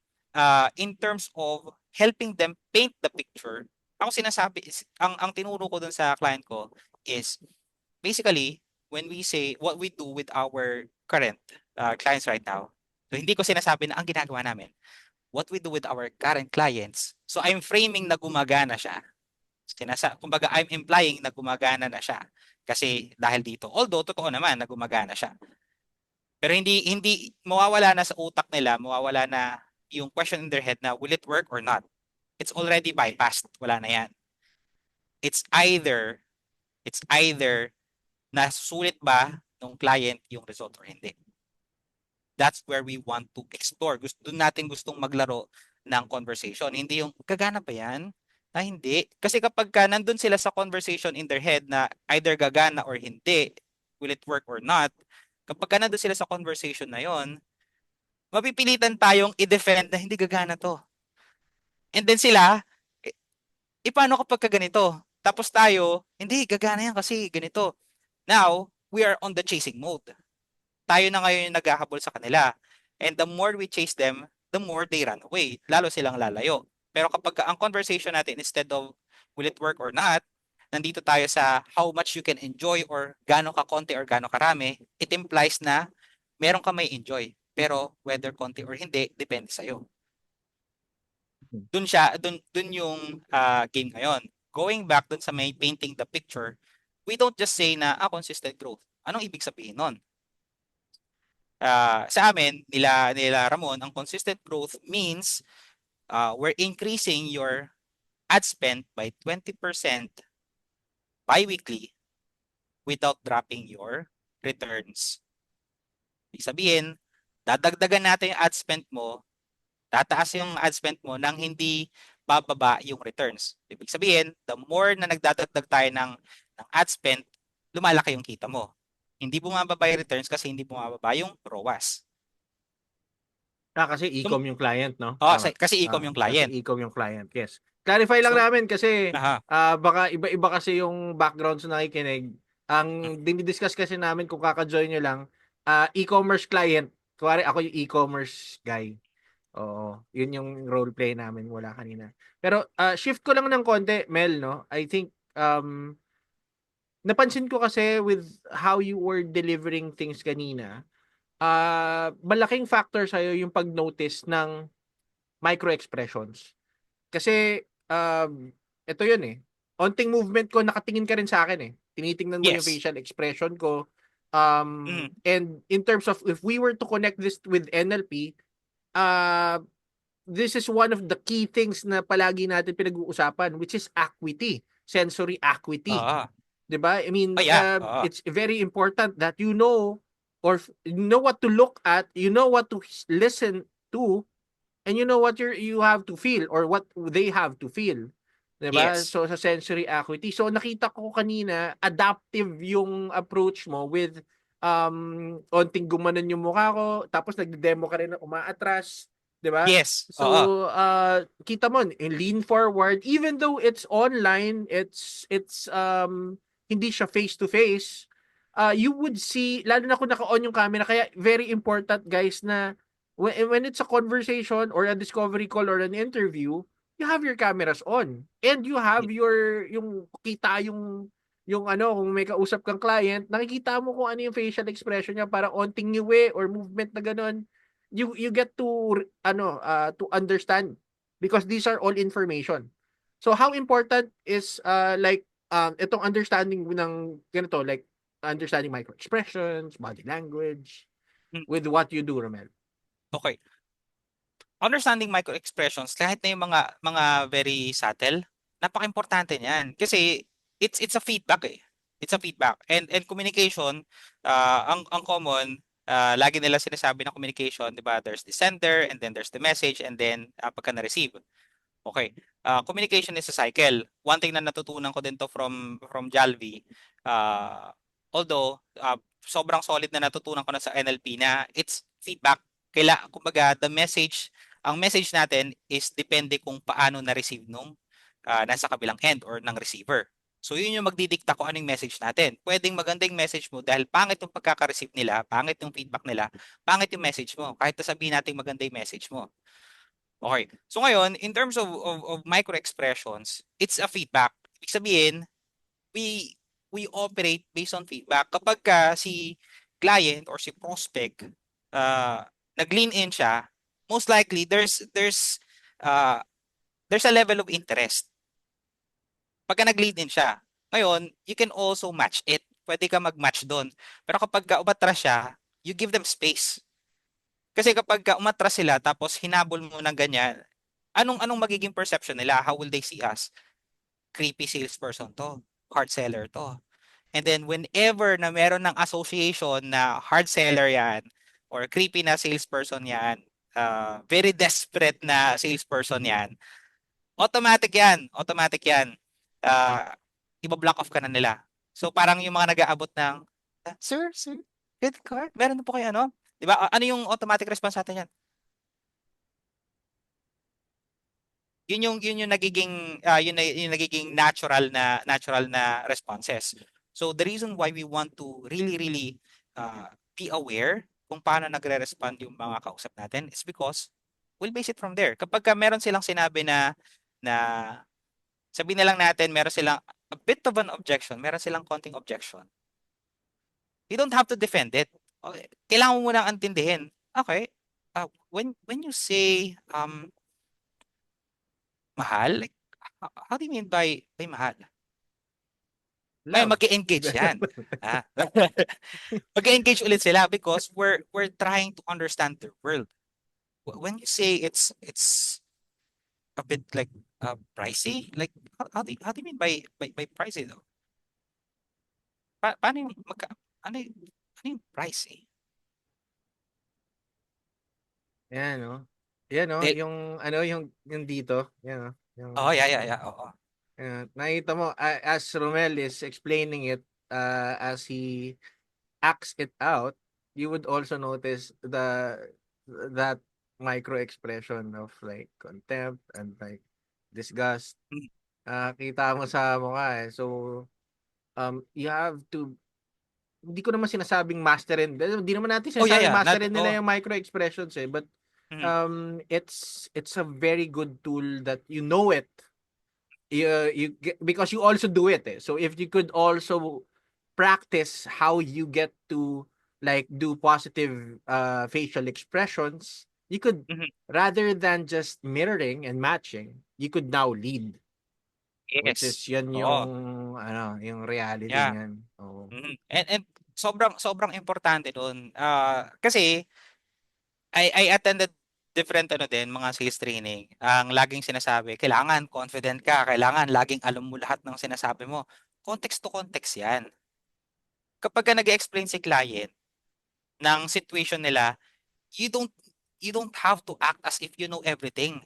in terms of helping them paint the picture, ako sinasabi is, ang tinuro ko dun sa client ko is basically when we say what we do with our current clients right now. So hindi ko sinasabi na ang ginagawa namin. What we do with our current clients. So I'm framing na gumagana siya. Kumbaga I'm implying na gumagana na siya. Kasi dahil dito, although totoo naman na gumagana siya. Pero hindi hindi mawawala na sa utak nila, mawawala na yung question in their head na will it work or not? It's already bypassed. Wala na yan. It's either it's either nasusulit ba ng client yung result or hindi. That's where we want to explore. Doon natin gustong maglaro ng conversation. Hindi yung gagana ba yan? Hindi. Kasi nandun sila sa conversation in their head na either gagana or hindi, will it work or not, kapag nandun sila sa conversation na yon, mapipilitan tayong i-defend na hindi gagana to. And then sila, paano kapag ganito? Tapos tayo, hindi, gagana yan kasi ganito. Now, we are on the chasing mode. Tayo na ngayon yung naghahabol sa kanila. And the more we chase them, the more they run away. Lalo silang lalayo. Pero kapag ang conversation natin, instead of will it work or not, nandito tayo sa how much you can enjoy or gaano ka konti or gaano karami, it implies na meron ka may enjoy. Pero whether konti or hindi, depende sa'yo. Dun yung game ngayon. Going back dun sa may painting the picture, we don't just say na consistent growth. Anong ibig sabihin nun? Sa amin, nila Ramon, ang consistent growth means we're increasing your ad spend by 20% bi-weekly without dropping your returns. Ibig sabihin, dadagdagan natin yung ad spend mo, tataas yung ad spend mo nang hindi bababa yung returns. Ibig sabihin, the more na nagdadagdag tayo ng ad spend, lumalaki yung kita mo. Hindi bumababa yung returns kasi hindi bumababa yung ROAS. Kasi e-com yung client, no? Oh, Tama. kasi e-com yung Kasi client. e-com yung client, yes. Clarify lang So, namin kasi aha. baka iba-iba kasi yung background sa nakikinig. Ang dinidiscuss kasi namin kung kaka-join nyo lang, e-commerce client. Kuwari ako yung e-commerce guy. Oo, yun yung role play namin wala kanina. Pero shift ko lang ng konti, Mel, no? I think napansin ko kasi with how you were delivering things kanina, malaking factor sa'yo yung pag-notice ng micro expressions. Kasi ito yun eh. Onting movement ko, nakatingin ka rin sa akin eh. Tinitingnan mo yung Yes. facial expression ko. Mm, And in terms of if we were to connect this with NLP, uh, this is one of the key things na palagi natin pinag-uusapan, which is acuity, sensory acuity. oo. 'Di ba? I Oh, mean, yeah. Oo. it's very important that you know or you know what to look at, you know what to listen to, and you know what you have to feel or what they have to feel. 'Di ba? Yes. So sa sensory acuity. So nakita ko kanina adaptive yung approach mo with onting gumanon yung mukha ko tapos nagde-demo ka rin na umaatras, 'di ba? Yes. Oo. So kita mo lean forward even though it's online, it's hindi siya face to face. You would see lalo na kung naka-on yung camera kaya very important guys na when it's a conversation or a discovery call or an interview, you have your cameras on and you have yung kita yung ano kung may kausap kang client, nakikita mo kung ano yung facial expression niya para onting ngiwi or movement na ganun. You get to to understand because these are all information. So how important is itong understanding ng ganito like understanding micro expressions, body language Mm, with what you do, Romel? okay. Understanding micro expressions kahit na yung mga very subtle, napaka-importante niyan kasi it's a feedback eh. It's a feedback. And communication, ang common, lagi nila sinasabi ng communication, 'di ba? There's the sender and then there's the message and then pagka na-receive. Okay. Communication is a cycle. One thing na natutunan ko din to from Jalvi, although sobrang solid na natutunan ko na sa NLP na it's feedback. Kumbaga, ang message natin is depende kung paano na-receive nung nasa kabilang end or ng receiver. So yun yung magdidikta kung anong message natin. Pwedeng maganda yung message mo dahil pangit yung pagkaka-receive nila, pangit yung feedback nila, pangit yung message mo. Kahit na sabihin natin maganda yung message mo. Okay. So ngayon, in terms of micro expressions, it's a feedback. Ibig sabihin, we we operate based on feedback. Kapag si client or si prospect nag-lean in siya, most likely uh, there's a level of interest. Pagka nag-lean in siya. Ngayon, you can also match it. Pwede ka mag-match doon. Pero kapag umatras siya, you give them space. Kasi kapag umatras sila tapos hinabol mo ng ganyan, anong magiging perception nila? How will they see us? Creepy salesperson to, hard seller to. And then whenever na meron ng association na hard seller yan or creepy na salesperson yan, very desperate na salesperson yan, automatic yan. Automatic yan. Uh, Iba-block off ka na nila. So parang yung mga nag-aabot ng, sir, credit card? Meron na po kayo ano? Di ba? Ano yung automatic response natin yan? Yun yung nagiging yung nagiging natural na responses. So the reason why we want to really be aware kung paano nagre-respond yung mga kausap natin is because we'll base it from there. Kapag meron silang sinabi na sabihin na lang natin meron silang a bit of an objection, meron silang konting objection. You don't have to defend it. Okay. Kailangan mo munang intindihin. Okay. When you say mahal, like, how do you mean by mahal? May Love. mag-engage yan. Ah. Mag-engage ulit sila because we're trying to understand their world. When you say it's a bit like pricey. Like how do you mean by pricey though? Paano yung ano yung pricey? Yan, no? Yan, no? Eh, Yung dito. Yan, no? oh yeah, oo. Nakita mo, as Romel is explaining it, as he acts it out, you would also notice that micro expression of like contempt and like disgust. Mm. Kita mo sa mukha eh. So, you have to, hindi ko naman sinasabing masterin. Hindi naman natin Oh sinasabing yeah, not masterin nila oh. yung micro expressions eh. But Mm, it's a very good tool that you know it. Because you also do it eh. So if you could also practice how you get to like do positive facial expressions, you could, mhm. rather than just mirroring and matching, you could now lead, which is Yes. yan yung Oo. yung reality Yeah. niyan. Oo. And sobrang sobrang importante doon. Kasi I attended different ano din, mga sales training. Ang laging sinasabi, kailangan confident ka, kailangan laging alam mo lahat ng sinasabi mo. Context to context 'yan. Kapag ka nag-explain si client ng situation nila, you don't you don't have to act as if you know everything.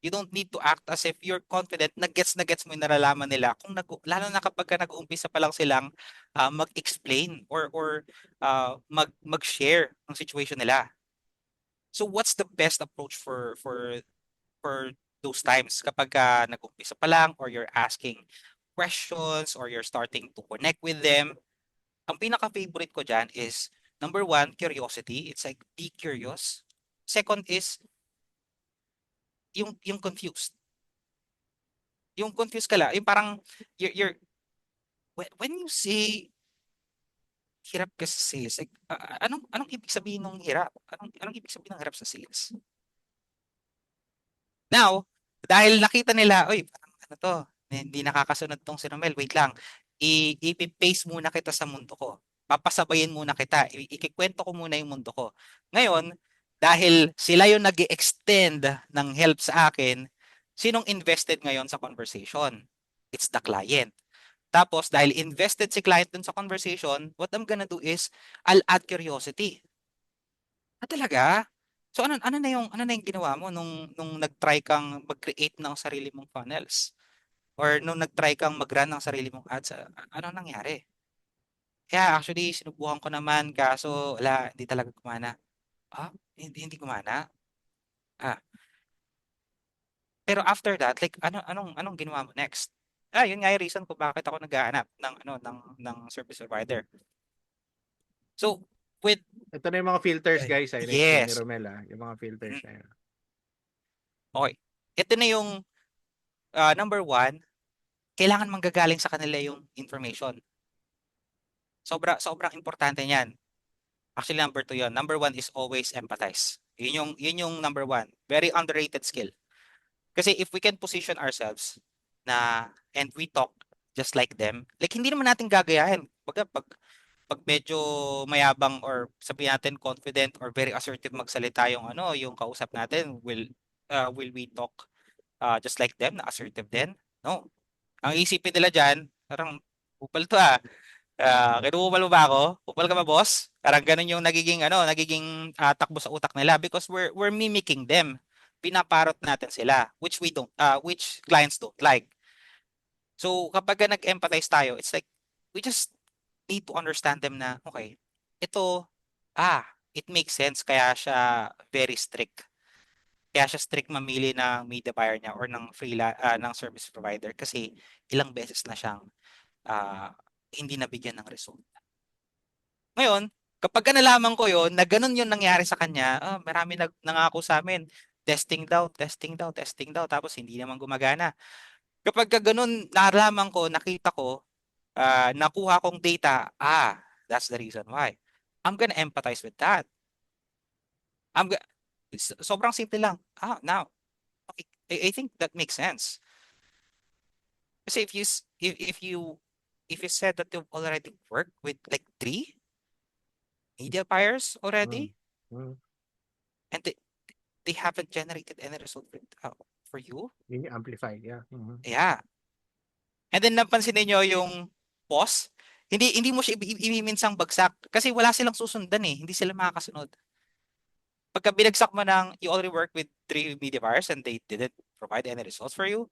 You don't need to act as if you're confident na gets mo yung nalalaman nila kung lalo na kapag ka nag-uumpisa pa lang silang mag-explain or mag-share ng situation nila. So what's the best approach for those times kapag ka nag-umpisa pa lang or you're asking questions or you're starting to connect with them? Ang pinaka-favorite ko dyan is number one, curiosity. It's like be curious. Second is yung confused. Yung confused ka lang, yung parang you're when you say hirap ka sa sales, like, anong ibig sabihin ng hirap? Anong ibig sabihin ng hirap sa sales? Now, dahil nakita nila, oy, parang ano to, hindi nakakasunod tong si Romel, wait lang. I-paste muna kita sa mundo ko. Papasabayin muna kita. Ikikwento ko muna yung mundo ko. Ngayon, dahil sila yung nag extend ng help sa akin, sinong invested ngayon sa conversation? It's the client. Tapos, dahil invested si client dun sa conversation, what I'm gonna do is, I'll add curiosity. Talaga? So ano na yung ginawa mo nung nag-try kang mag-create ng sarili mong funnels? Or nung nag-try kang mag-run ng sarili mong ads, ano nangyari? Kaya actually sinubukan ko naman kaso wala, hindi talaga gumana. Hindi gumana? Ah, pero after that, like anong ginawa mo next? Yun nga yung reason kung bakit ako naghahanap ng service provider. So with Ito na yung mga filters guys, ay na-explain ni yes. Romel yung mga filters Mm, na yun. okay. Ito na yung number one, kailangan manggagaling sa kanila yung information. Sobrang importante niyan. Actually, number two yun. Number one is always empathize. Yun yung number one. Very underrated skill. Kasi if we can position ourselves and we talk just like them, like hindi naman natin gagayahin. Pag medyo mayabang or sabihin natin confident or very assertive magsalita yung kausap natin, will we talk just like them, na assertive din? No. Ang isipin nila diyan, parang upal to kinukumpal mo ba ako? Kupal ka ba, boss? Parang ganun yung nagiging takbo sa utak nila because we're mimicking them. Pinaparot natin sila, which clients don't like. So kapag nag-empathize tayo, it's like we just need to understand them na okay, ito it makes sense kaya siya very strict. Kaya siya strict mamili ng media buyer niya or ng service provider kasi ilang beses na siyang ah, hindi nabigyan ng result. Ngayon, kapag nalaman ko yon na gano'n yung nangyari sa kanya, marami nangako sa amin, testing daw, testing daw, testing daw, tapos hindi naman gumagana. Kapagka gano'n nalaman ko, nakita ko, nakuha kong data, that's the reason why. I'm gonna empathize with that. I'm go- Sobrang simple lang. Now, okay, I think that makes sense. Kasi if you said that you've already worked with like 3 media buyers Mm. already, Mm. and they haven't generated any result for you. Yun yung amplify, yeah. Mhm. Yeah. And then napansin niyo yung pause, hindi mo siya imiminsang bagsak kasi wala silang susundan eh, hindi sila makakasunod. Pagka binagsak mo ng you already work with 3 media buyers and they didn't provide any results for you,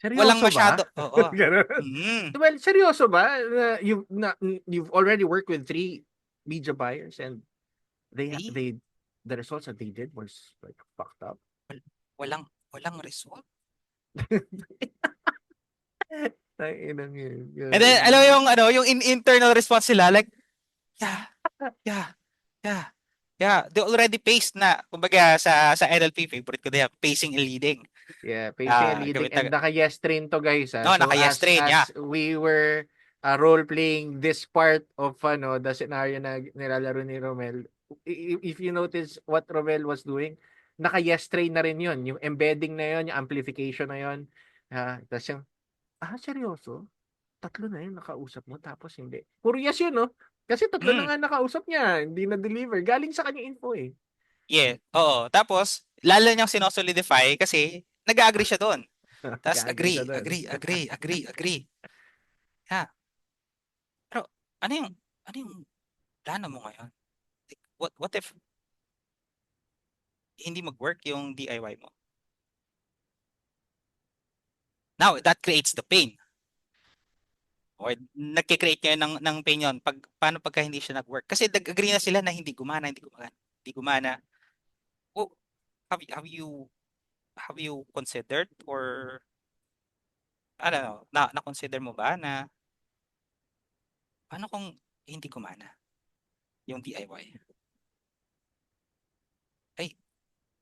walang Seryoso ba? masyado, oo. Ganun. Mm. Well, seryoso ba you've already worked with 3 media buyers and Eh, they the results that they did was like fucked up. wal- walang result. Tangina yun. And then alam mo yung ano, yung internal response nila like, yeah, yeah, yeah. Yeah, they already paced na. Kumbaga sa NLP favorite ko na yan, pacing and leading. Yeah, pacing and leading Gawin and naka-yes train to guys. no, So naka-yes train, yeah. as we were role playing this part of the scenario na nilalaro ni Romel, if you notice what Romel was doing, naka-yes train na rin yun. Yung embedding na yun, yung amplification na yun. Tapos yung, seryoso? 3 na yun nakausap mo tapos hindi. Puro yes yun, no? Kasi 3 na Mm, nga nakausap niya, hindi na-deliver. Galing sa kanya info eh. yeah, oo. Tapos, lalo niyang sinosolidify kasi nag-agree siya doon. Tapos Kagri siya agree, doon. agree, agree, agree, agree. Yeah. Pero ano yung plano mo ngayon? Like, what if hindi mag-work yung DIY mo? Now, that creates the pain. Or nagke-create kayo ng pain yun. Paano pagka hindi siya nag-work? Kasi nag-agree na sila na hindi gumana, hindi gumana, hindi gumana. Oh, have, you- have you have you considered or I don't know, na-consider mo ba na paano kung hindi gumana yung DIY? Ay,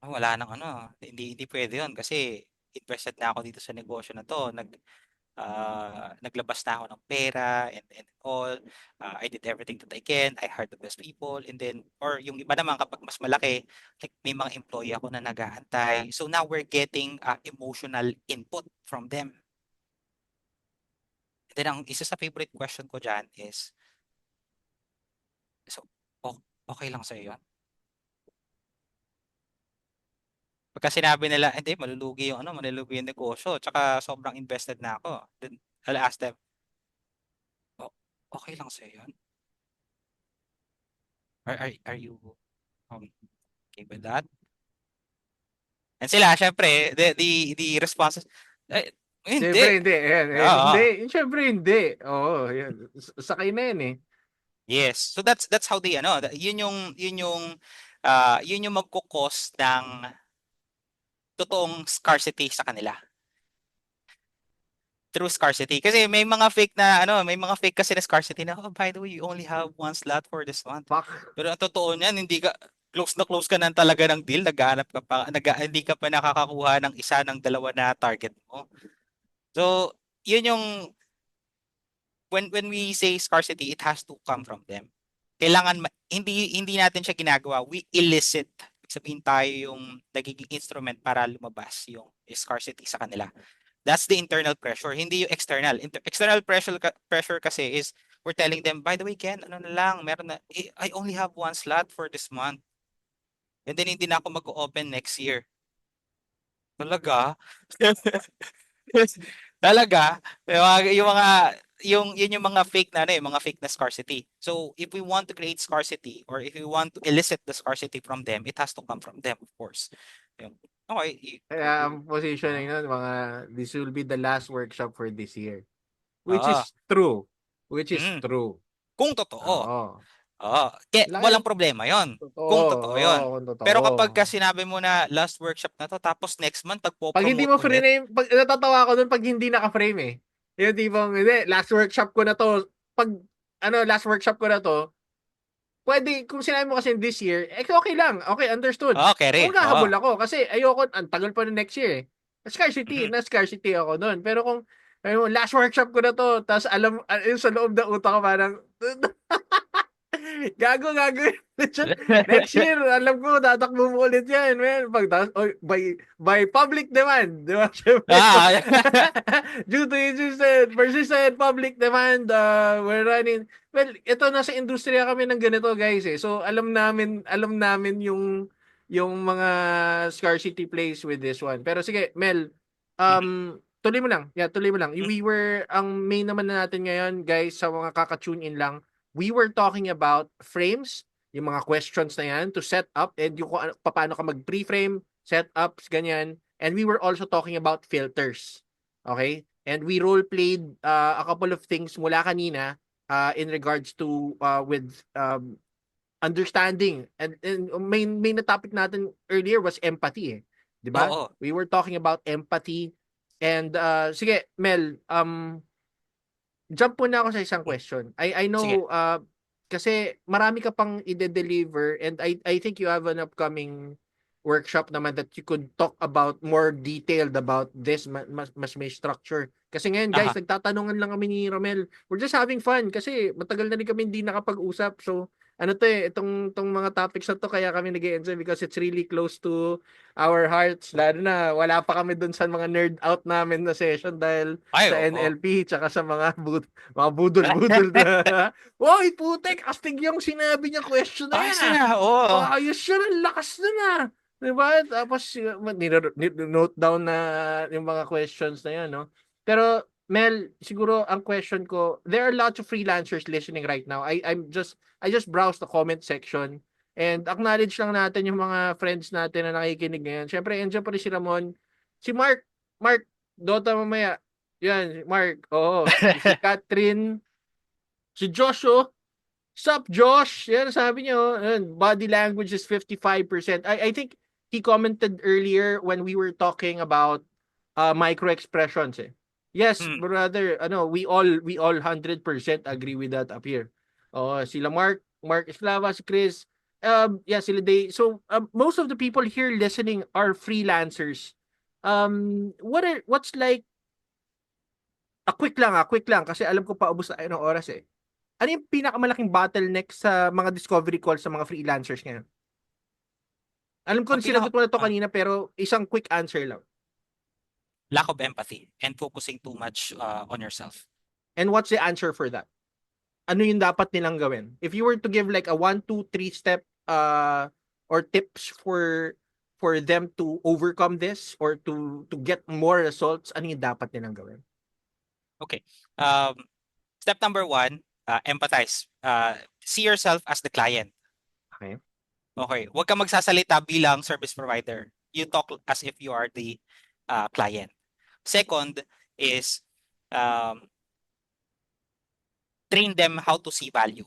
wala nang ano, hindi pwede yun kasi invested na ako dito sa negosyo na to. Naglabas na ako ng pera and all. I did everything that I can. I hired the best people and then or yung iba naman kapag mas malaki, like may mga employee ako na nag-aantay. So now we're getting emotional input from them. And then ang isa sa favorite question ko dyan is, so, okay lang sa'yo yun? Pagka sinabi nila, hindi, malulugi yung negosyo, tsaka sobrang invested na ako. Then I'll ask them, "O- okay lang sa'yo yun? Are you okay with that?" And sila, syempre, the responses, eh, hindi. Siyempre hindi. Ayan, ayan. Oo. Hindi. Siyempre hindi. Oo. Yan. Sakay na yan eh. Yes. So that's how they ano, yun yung magko-cause ng totoong scarcity sa kanila. True scarcity. Kasi may mga fake kasi na scarcity na, oh, by the way, you only have 1 slot for this month. Fuck. Pero ang totoo niyan, hindi ka, close na close ka na talaga ng deal, hindi ka pa nakakakuha ng isa ng dalawa na target mo. So, yun yung, when we say scarcity, it has to come from them. Kailangan, hindi natin siya ginagawa, we elicit. Sabihin tayo yung nagiging instrument para lumabas yung scarcity sa kanila. That's the internal pressure, hindi yung external. External pressure kasi is we're telling them, by the way, Ken, ano na lang, meron na, I only have 1 slot for this month. And then hindi na ako mag-open next year. Talaga? Talaga? Yun yung mga fake na, yung mga fake na scarcity. So, if we want to create scarcity or if we want to elicit the scarcity from them, it has to come from them, of course. Okay. Kaya ang positioning nun, this will be the last workshop for this year. Which Oo. is true. Which is Mm. true. Kung totoo. Oo. Oo. Walang Laki, problema yon. totoo. Kung totoo Oo, yon. kung Pero totoo. kapag ka sinabi mo na last workshop na to, tapos next month, Pag hindi tagpo-promote mo ulit. frame, natatawa ako dun pag hindi naka-frame eh. Yung tipong, hindi, last workshop ko na to. Pag, last workshop ko na to, pwede, kung sinabi mo kasi this year, okay lang. Okay, understood. Oo, carry. Oo. Magkahabol ako kasi ayoko, ang tagal pa ng next year eh. Scarcity, Mhm. na-scarcity ako doon. Pero kung, last workshop ko na to, tapos alam, yung sa loob ng utak ko parang, gago. Next year, alam ko, tatakbo mo ulit yan, man. By public demand, di ba? Siyempre, Ah, due to persistent public demand, we're running. Well, ito nasa industriya kami ng ganito, guys, eh. So, alam namin yung yung mga scarcity plays with this one. Pero sige, Mel, Mhm. tuloy mo lang. Yeah, tuloy mo lang. Ang main naman na natin ngayon, guys, sa mga kaka-tune in lang, we were talking about frames, yung mga questions na yan to set up and yung paano ka mag-preframe, setups, ganyan. And we were also talking about filters. Okay? And we role-played a couple of things mula kanina in regards to with understanding and main na topic natin earlier was empathy 'di ba? Oo. We were talking about empathy and sige Mel, jump muna ako sa isang question. I Sige. know kasi marami ka pang i-deliver and I think you have an upcoming workshop naman that you could talk about more detailed about this mas may structure. Kasi ngayon guys, Aha. nagtatanungan lang kami ni Romel. We're just having fun kasi matagal na rin kami hindi nakapag-usap. So ano to itong mga topics na to kaya kami nag-enjoy because it's really close to our hearts. Lalo na wala pa kami dun sa mga nerd out namin na session dahil Ay, sa oo. NLP tsaka sa mga budol-budol na Hoy, putek, astig yung sinabi niya question na yan Ayos ah. na, oo. Oh, ayos yun, ang lakas nun ah. Diba? Tapos, note down na yung mga questions na yan, no? Pero, Mel, siguro ang question ko, there are lots of freelancers listening right now. I just browsed the comment section and acknowledge lang natin yung mga friends natin na nakikinig ngayon. Siyempre, enjoy pa rin si Ramon. Si Mark, Dota mamaya. Yan, Mark. Oo. Si Catherine, si Joshua. Sup, Josh? Yan, sabi niyo, yan, body language is 55%. I think he commented earlier when we were talking about micro expressions eh. Yes, Hmm. brother, we all 100% agree with that up here. Oh, sila Mark Eslava, si Chris, yeah, sila they. So, most of the people here listening are freelancers. What's like quick lang kasi alam ko paubos na tayo ng oras eh. Ano yung pinakamalaking bottleneck sa mga discovery calls sa mga freelancers ngayon? Alam ko Ang sinagot mo na to ah, kanina pero isang quick answer lang. lack of empathy and focusing too much on yourself. And what's the answer for that? Ano yung dapat nilang gawin? If you were to give like a 1, 2, 3 step or tips for them to overcome this or to get more results, ano yung dapat nilang gawin? Okay. Step number 1, empathize. See yourself as the client. Okay? Okay. Huwag kang magsasalita bilang service provider. You talk as if you are the client. Second is train them how to see value.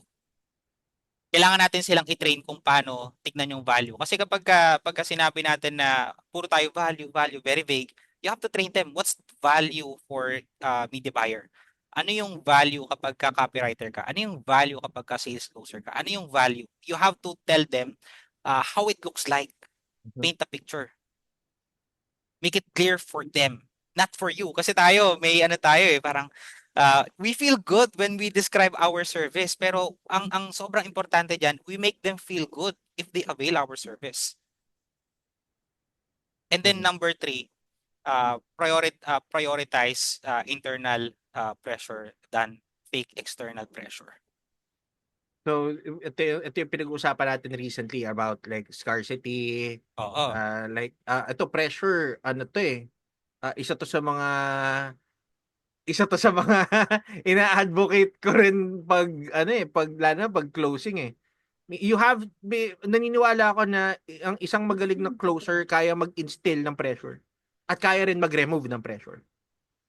Kailangan natin silang i-train kung paano tignan yung value. Kasi pagka sinabi natin na puro tayo value, very vague, you have to train them. What's value for media buyer? Ano yung value kapag ka copywriter ka? Ano yung value kapag ka sales closer ka? Ano yung value? You have to tell them how it looks like. Paint a picture. Make it clear for them, not for you. Kasi tayo, may ano tayo eh, parang we feel good when we describe our service. Pero ang sobrang importante dyan, we make them feel good if they avail our service. And then number 3, prioritize internal pressure than fake external pressure. So, ito yung pinag-uusapan natin recently about like scarcity, Oo. ito pressure, ano to eh, isa to sa mga ina-advocate ko rin pag ano eh, pag lalo na pag closing eh. Naniniwala ako na ang isang magaling na closer kaya mag-instill ng pressure at kaya rin mag-remove ng pressure.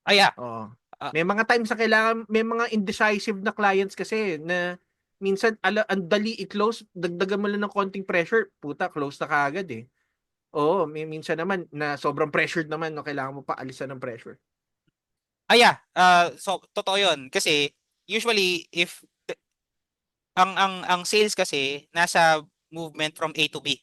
Yeah. Oo. Uh, May mga times na kailangan, may mga indecisive na clients kasi na minsan ang dali i-close, dagdagan mo lang ng konting pressure, puta, close na kaagad eh. Oo, minsan naman na sobrang pressured naman no, kailangan mo pa alisan ng pressure. yeah. So totoo 'yun kasi usually if ang sales kasi nasa movement from A to B.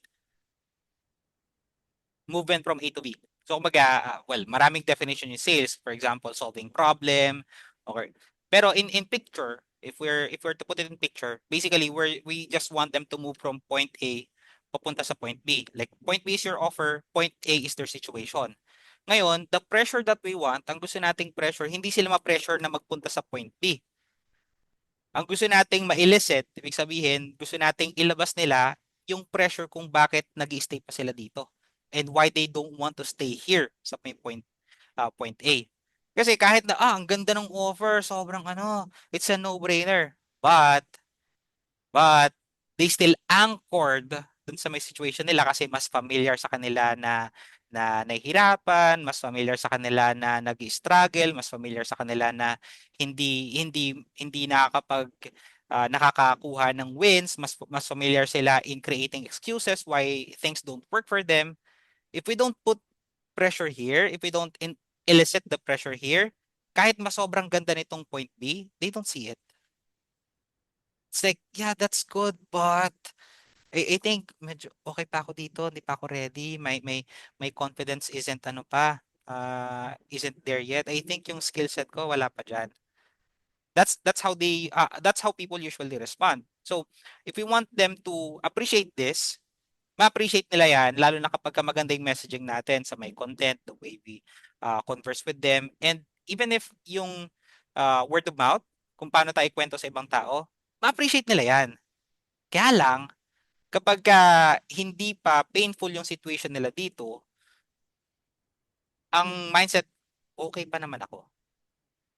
Movement from A to B. So kumbaga, well, maraming definition yung sales. For example, solving problem. Okay. Pero in picture, if we're to put it in picture, basically we just want them to move from point A papunta sa point B. Like point B is your offer, point A is their situation. Ngayon, the pressure that we want, ang gusto nating pressure, hindi sila ma-pressure na magpunta sa point B. Ang gusto nating ma-elicit, ibig sabihin, gusto nating ilabas nila yung pressure kung bakit nag-stay pa sila dito and why they don't want to stay here sa may point A. Kasi kahit na ang ganda ng offer, sobrang it's a no-brainer. But they still anchored dun sa may situation nila kasi mas familiar sa kanila na nahihirapan, mas familiar sa kanila na nag-struggle, mas familiar sa kanila na hindi nakakakuha ng wins, mas familiar sila in creating excuses why things don't work for them. If we don't put pressure here, if we don't elicit the pressure here, kahit mas sobrang ganda nitong point B, they don't see it. It's like, yeah, that's good, but I think medyo okay pa ako dito, hindi pa ako ready. My confidence isn't there yet. I think yung skill set ko wala pa diyan. That's how people usually respond. So, if we want them to appreciate this, ma-appreciate nila yan, lalo na kapag maganda yung messaging natin sa may content, the way we converse with them, and even if yung word of mouth, kung paano tayo kwento sa ibang tao, ma-appreciate nila yan. Kaya lang, kapag hindi pa painful yung situation nila dito, ang mindset, okay pa naman ako.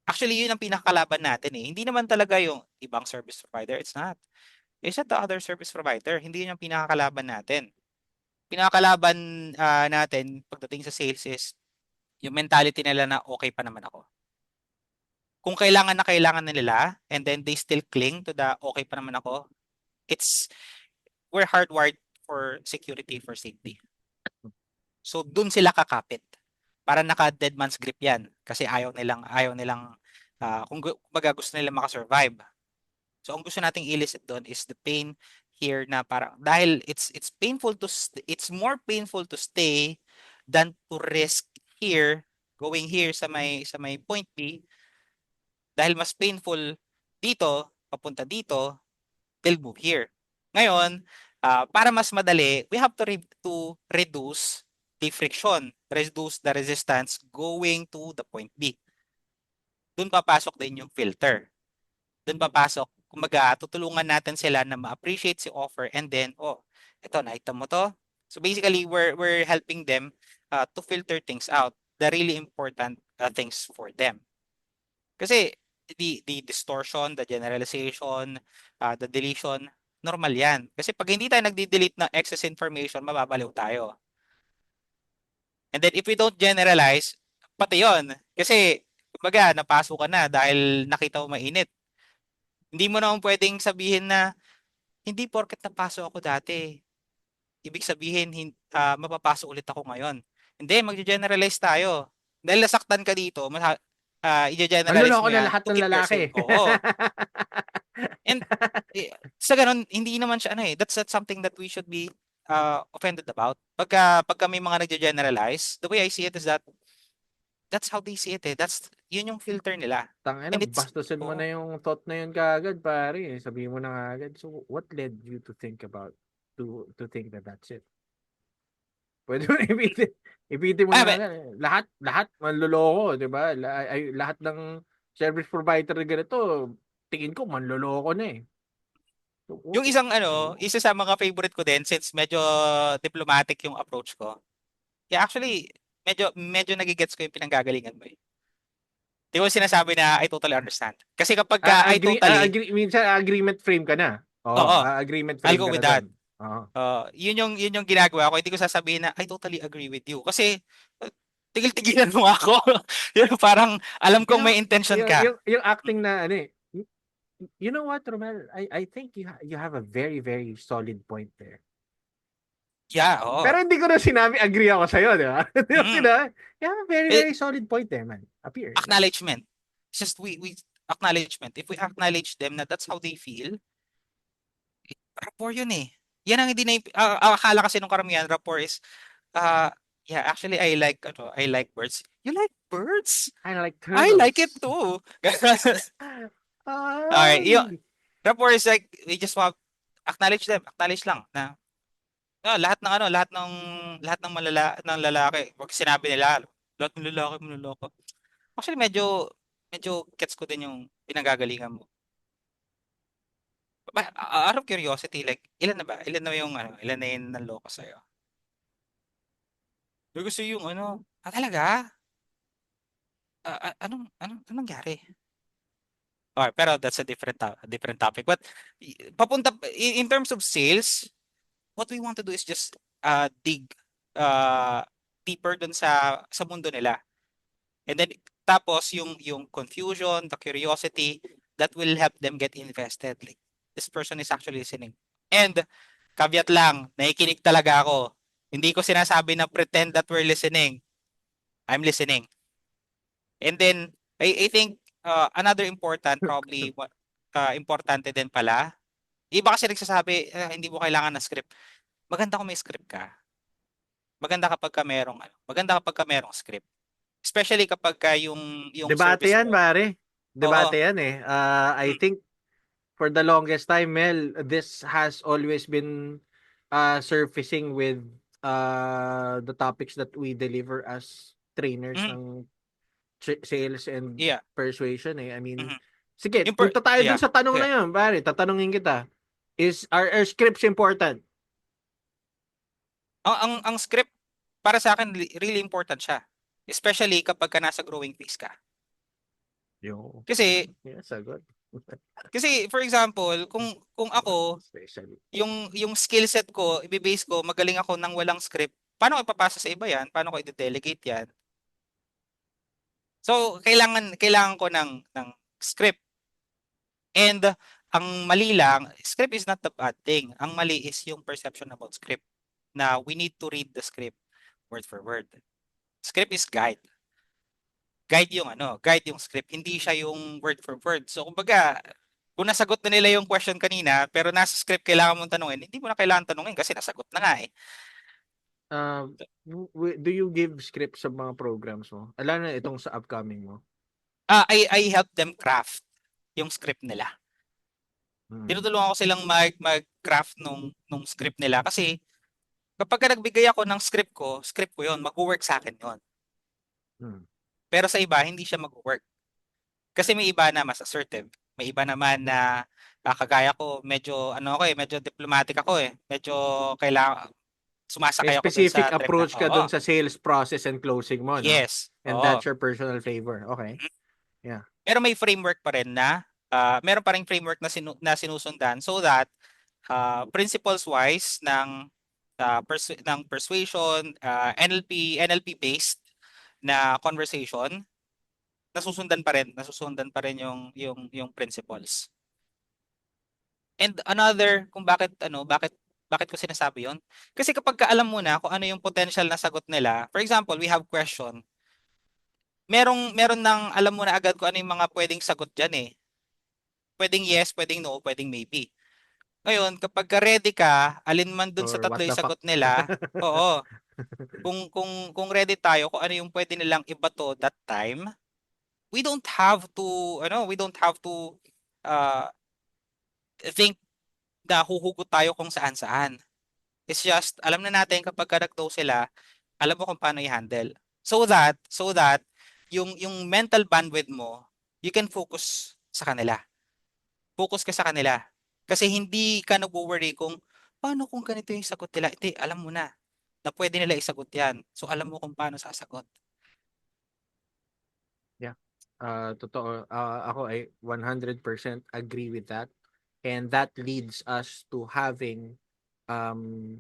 Actually, yun ang pinakalaban natin eh. Hindi naman talaga yung ibang service provider. It's not. It's not the other service provider. Hindi yun ang pinakalaban natin. Pinakalaban natin pagdating sa sales is yung mentality nila na okay pa naman ako. Kung kailangan na kailangan nila and then they still cling to the okay pa naman ako, we're hardwired for security, for safety. So dun sila kakapit. Para naka-dead man's grip yan. Kasi ayaw nilang kumbaga gusto nila makasurvive. So ang gusto nating illicit doon is the pain here na parang dahil it's more painful to stay than to risk here going here sa may point B dahil mas painful dito papunta dito they'll move here. Ngayon, para mas madali, we have to reduce the friction, reduce the resistance going to the point B. Doon papasok din yung filter. Doon papasok, kumbaga, tutulungan natin sila na ma-appreciate si offer and then, ito, nakita mo to? So basically, we're helping them to filter things out, the really important things for them. Kasi the distortion, the generalization, the deletion, normal yan. Kasi pag hindi tayo nagde-delete ng excess information, mababaliw tayo. And then if we don't generalize, pati yon. Kasi, kumbaga, napasok ka na dahil nakita mo mainit. Hindi mo naman pwedeng sabihin na, hindi porket napasok ako dati. Ibig sabihin, mapapasok ulit ako ngayon. Hindi, mag-generalize tayo. Dahil nasaktan ka dito, i-generalize Manloloko mo na yan lahat to ng keep yourself. lalaki. Oo. And sa ganun, hindi naman siya that's something that we should be offended about. Pagka may mga nagge-generalize, the way I see it is that's how they see it eh. Yun yung filter nila. Tangina, And it's, bastusin mo oo. na yung thought na yun kaagad, pare. Sabihin mo na kaagad. So, what led you to think that that's it? Pwede mo na ipitin. Ipitin mo na But, agad. Lahat manloloko, di ba? Lahat ng service provider na ganito, tingin ko manloloko na eh. So, yung isa sa mga favorite ko din since medyo diplomatic yung approach ko. Yeah, actually, medyo nagigets ko yung pinanggagalingan mo eh. Di ko sinasabi na I totally understand. Kasi kapag I totally, minsan agreement frame ka na. Oo, oo, agreement I'll frame go ka na with that. doon. Oo. Yun yung ginagawa ko. Hindi ko sasabihin na I totally agree with you. Kasi tigil-tigilan mo ako. Yun, parang alam You kong know, may intention ka. yung acting na ano eh, you know what, Romel? I think you have a very, very solid point there. Yeah, oo. Pero hindi ko na sinabi, agree ako sa'yo, di ba? Hindi ko Mm. sinabi, you have a very, Eh, very solid point there, man. Appear. acknowledgement. It's just we acknowledgement. If we acknowledge them na that's how they feel, rapport yun eh. Yan ang hindi na akala kasi nung karamihan rapport is uh yeah, actually I like birds. You like birds? I like I like it turtles. too. Alright, yung Ay. rapport is like we just want acknowledge them, acknowledge lang na lahat ng lalaki, pag sinabi nila, lahat ng lalaki manloloko. Actually medyo gets ko din yung pinanggagalingan mo. Out of curiosity, like, ilan na ba? Ilan na yung nanloko sa'yo? Gusto yung talaga? Anong nangyari? Okay, pero that's a different topic. But papunta in terms of sales, what we want to do is just dig uh deeper dun sa mundo nila. And then tapos yung confusion, the curiosity that will help them get invested. Like this person is actually listening. And caveat lang, nakikinig talaga ako. Hindi ko sinasabi na pretend that we're listening. I'm listening. And then I think another important probably importante din pala. Iba kasi nagsasabi, hindi mo kailangan ng script. Maganda kung may script ka. Maganda kapag ka merong script. Especially kapag ka yung Debate service yan, mo. pare. Oo. Debate yan eh. I Mm, think for the longest time, Mel, this has always been surfacing with the topics that we deliver as trainers mm, ng sales and yeah. persuasion eh. I mean, Mhm. sige, punta tayo dun Yeah. sa tanong na Yeah. yun, pare. Tatanungin kita. Are scripts important? Ang script para sa akin really important siya. Especially kapag ka nasa growing phase ka. Yo. Kasi Yeah, sagot. kasi for example, kung ako Especially. yung skill set ko, ibe-base ko, magaling ako nang walang script. Paano ko ipapasa sa iba yan? Paano ko i-delegate yan? So, kailangan ko ng script. And ang mali lang, script is not the bad thing. Ang mali is yung perception about script. Na we need to read the script word for word. Script is guide. Guide yung script. Hindi siya yung word for word. So, kumbaga, kung nasagot na nila yung question kanina, pero nasa script kailangan mong tanungin, hindi mo na kailangan tanungin kasi nasagot na nga eh. Um, do you give scripts sa mga programs mo? Alam na itong sa upcoming mo. I help them craft yung script nila. Hmm. Tinutulungan ko silang mag-craft nung script nila kasi kapag ka nagbigay ako ng script ko yon, mag-work sa akin yon. Hmm. Pero sa iba, hindi siya mag-work. Kasi may iba na mas assertive. May iba naman na kagaya ko, medyo diplomatic ako eh. Medyo kailangan, May sumasakay ako dun specific sa trip na, approach ka oo, dun sa sales process and closing mo, no? yes, And oo. that's your personal favor. Okay. Yeah. Pero may framework pa rin na, meron pa rin framework na sinusundan so that principles wise ng persuasion, NLP based na conversation, nasusundan pa rin yung principles. And another kung bakit ko sinasabi 'yon? Kasi kapag ka alam mo na kung ano yung potential na sagot nila, for example, we have question, meron nang alam mo na agad kung ano yung mga pwedeng sagot diyan eh. Pwedeng yes, pwedeng no, pwedeng maybe. Ngayon, kapag ka ready ka, alin man dun sa Or tatlo what yung the fuck? sagot nila, oo, kung ready tayo kung ano yung pwede nilang ibato that time, we don't have to uh, think na huhugot tayo kung saan-saan. It's just alam na natin kapag ka nag-no sila, alam mo kung paano i-handle. So that yung mental bandwidth mo, you can focus sa kanila. Focus ka sa kanila. Kasi hindi ka nagwo-worry kung paano kung ganito yung sagot nila. Hindi, alam mo na pwede nila isagot yan. So alam mo kung paano sasagot. Yeah. Totoo. Ako ay 100% agree with that. And that leads us to having um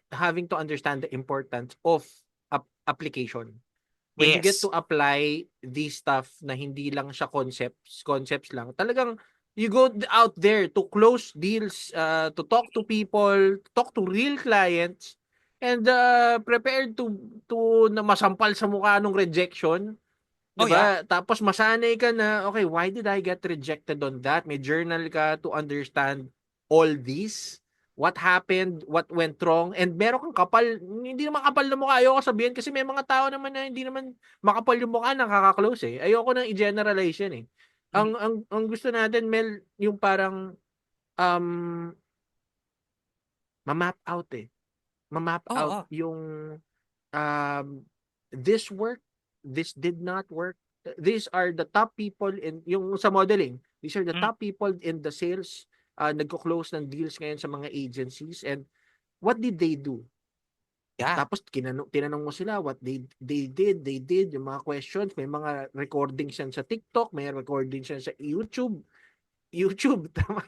having to understand the importance of application. When you get Yes. to apply these stuff na hindi lang siya concepts lang, talagang you go out there to close deals, to talk to people, talk to real clients, and prepared to na masampal sa mukha ng rejection. 'Di Oh yeah. ba? Tapos masanay ka na, okay, why did I get rejected on that? May journal ka to understand all this. What happened, what went wrong, and meron kang kapal, hindi naman kapal na mukha, ayoko sabihin kasi may mga tao naman na hindi naman makapal yung mukha, nakaka-close eh. Ayoko nang i-generalize yan eh. Mhm. Ang gusto natin, Mel, yung parang um, ma-map out eh. Ma-map Oo. out Oh. yung um, this did not work. These are the top people in yung sa modeling. These are the Mm. top people in the sales, nagko-close ng deals ngayon sa mga agencies. And what did they do? Yeah. Tapos tinanong mo sila what they did, yung mga questions, may mga recordings yan sa TikTok, may recordings yan sa YouTube, tama,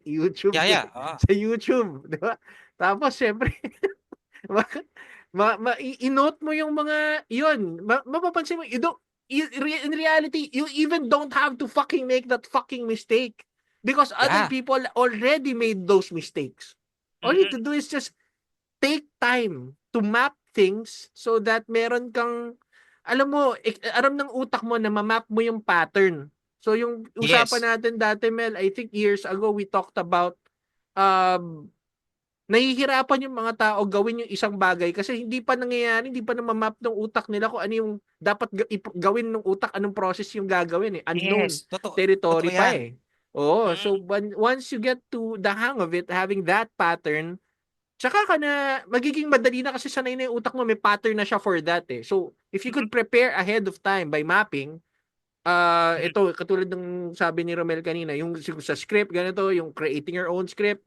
YouTube, Yeah. Oo. sa YouTube, di ba? Tapos syempre, i-note mo yung mga yun, mapapansin mo, in reality, you even don't have to fucking make that fucking mistake because other Yeah. people already made those mistakes. All you need to Mm. do is just take time to map things so that meron kang, alam mo, aram ng utak mo na ma-map mo yung pattern. So yung usapan Yes. natin dati, Mel, I think years ago we talked about um, nahihirapan yung mga tao gawin yung isang bagay kasi hindi pa nangyayari, hindi pa na-map ng utak nila kung ano yung dapat gawin ng utak, anong process yung gagawin eh. Unknown Yes. Totoo. Totoo territory pa yan. eh. Oo, Mm. so once you get to the hang of it, having that pattern, tsaka ka na, magiging madali na kasi sanay na yung utak mo, may pattern na siya for that eh. So, if you Mm. could prepare ahead of time by mapping, Mm. ito, katulad ng sabi ni Romel kanina, yung sa script, ganito, yung creating your own script,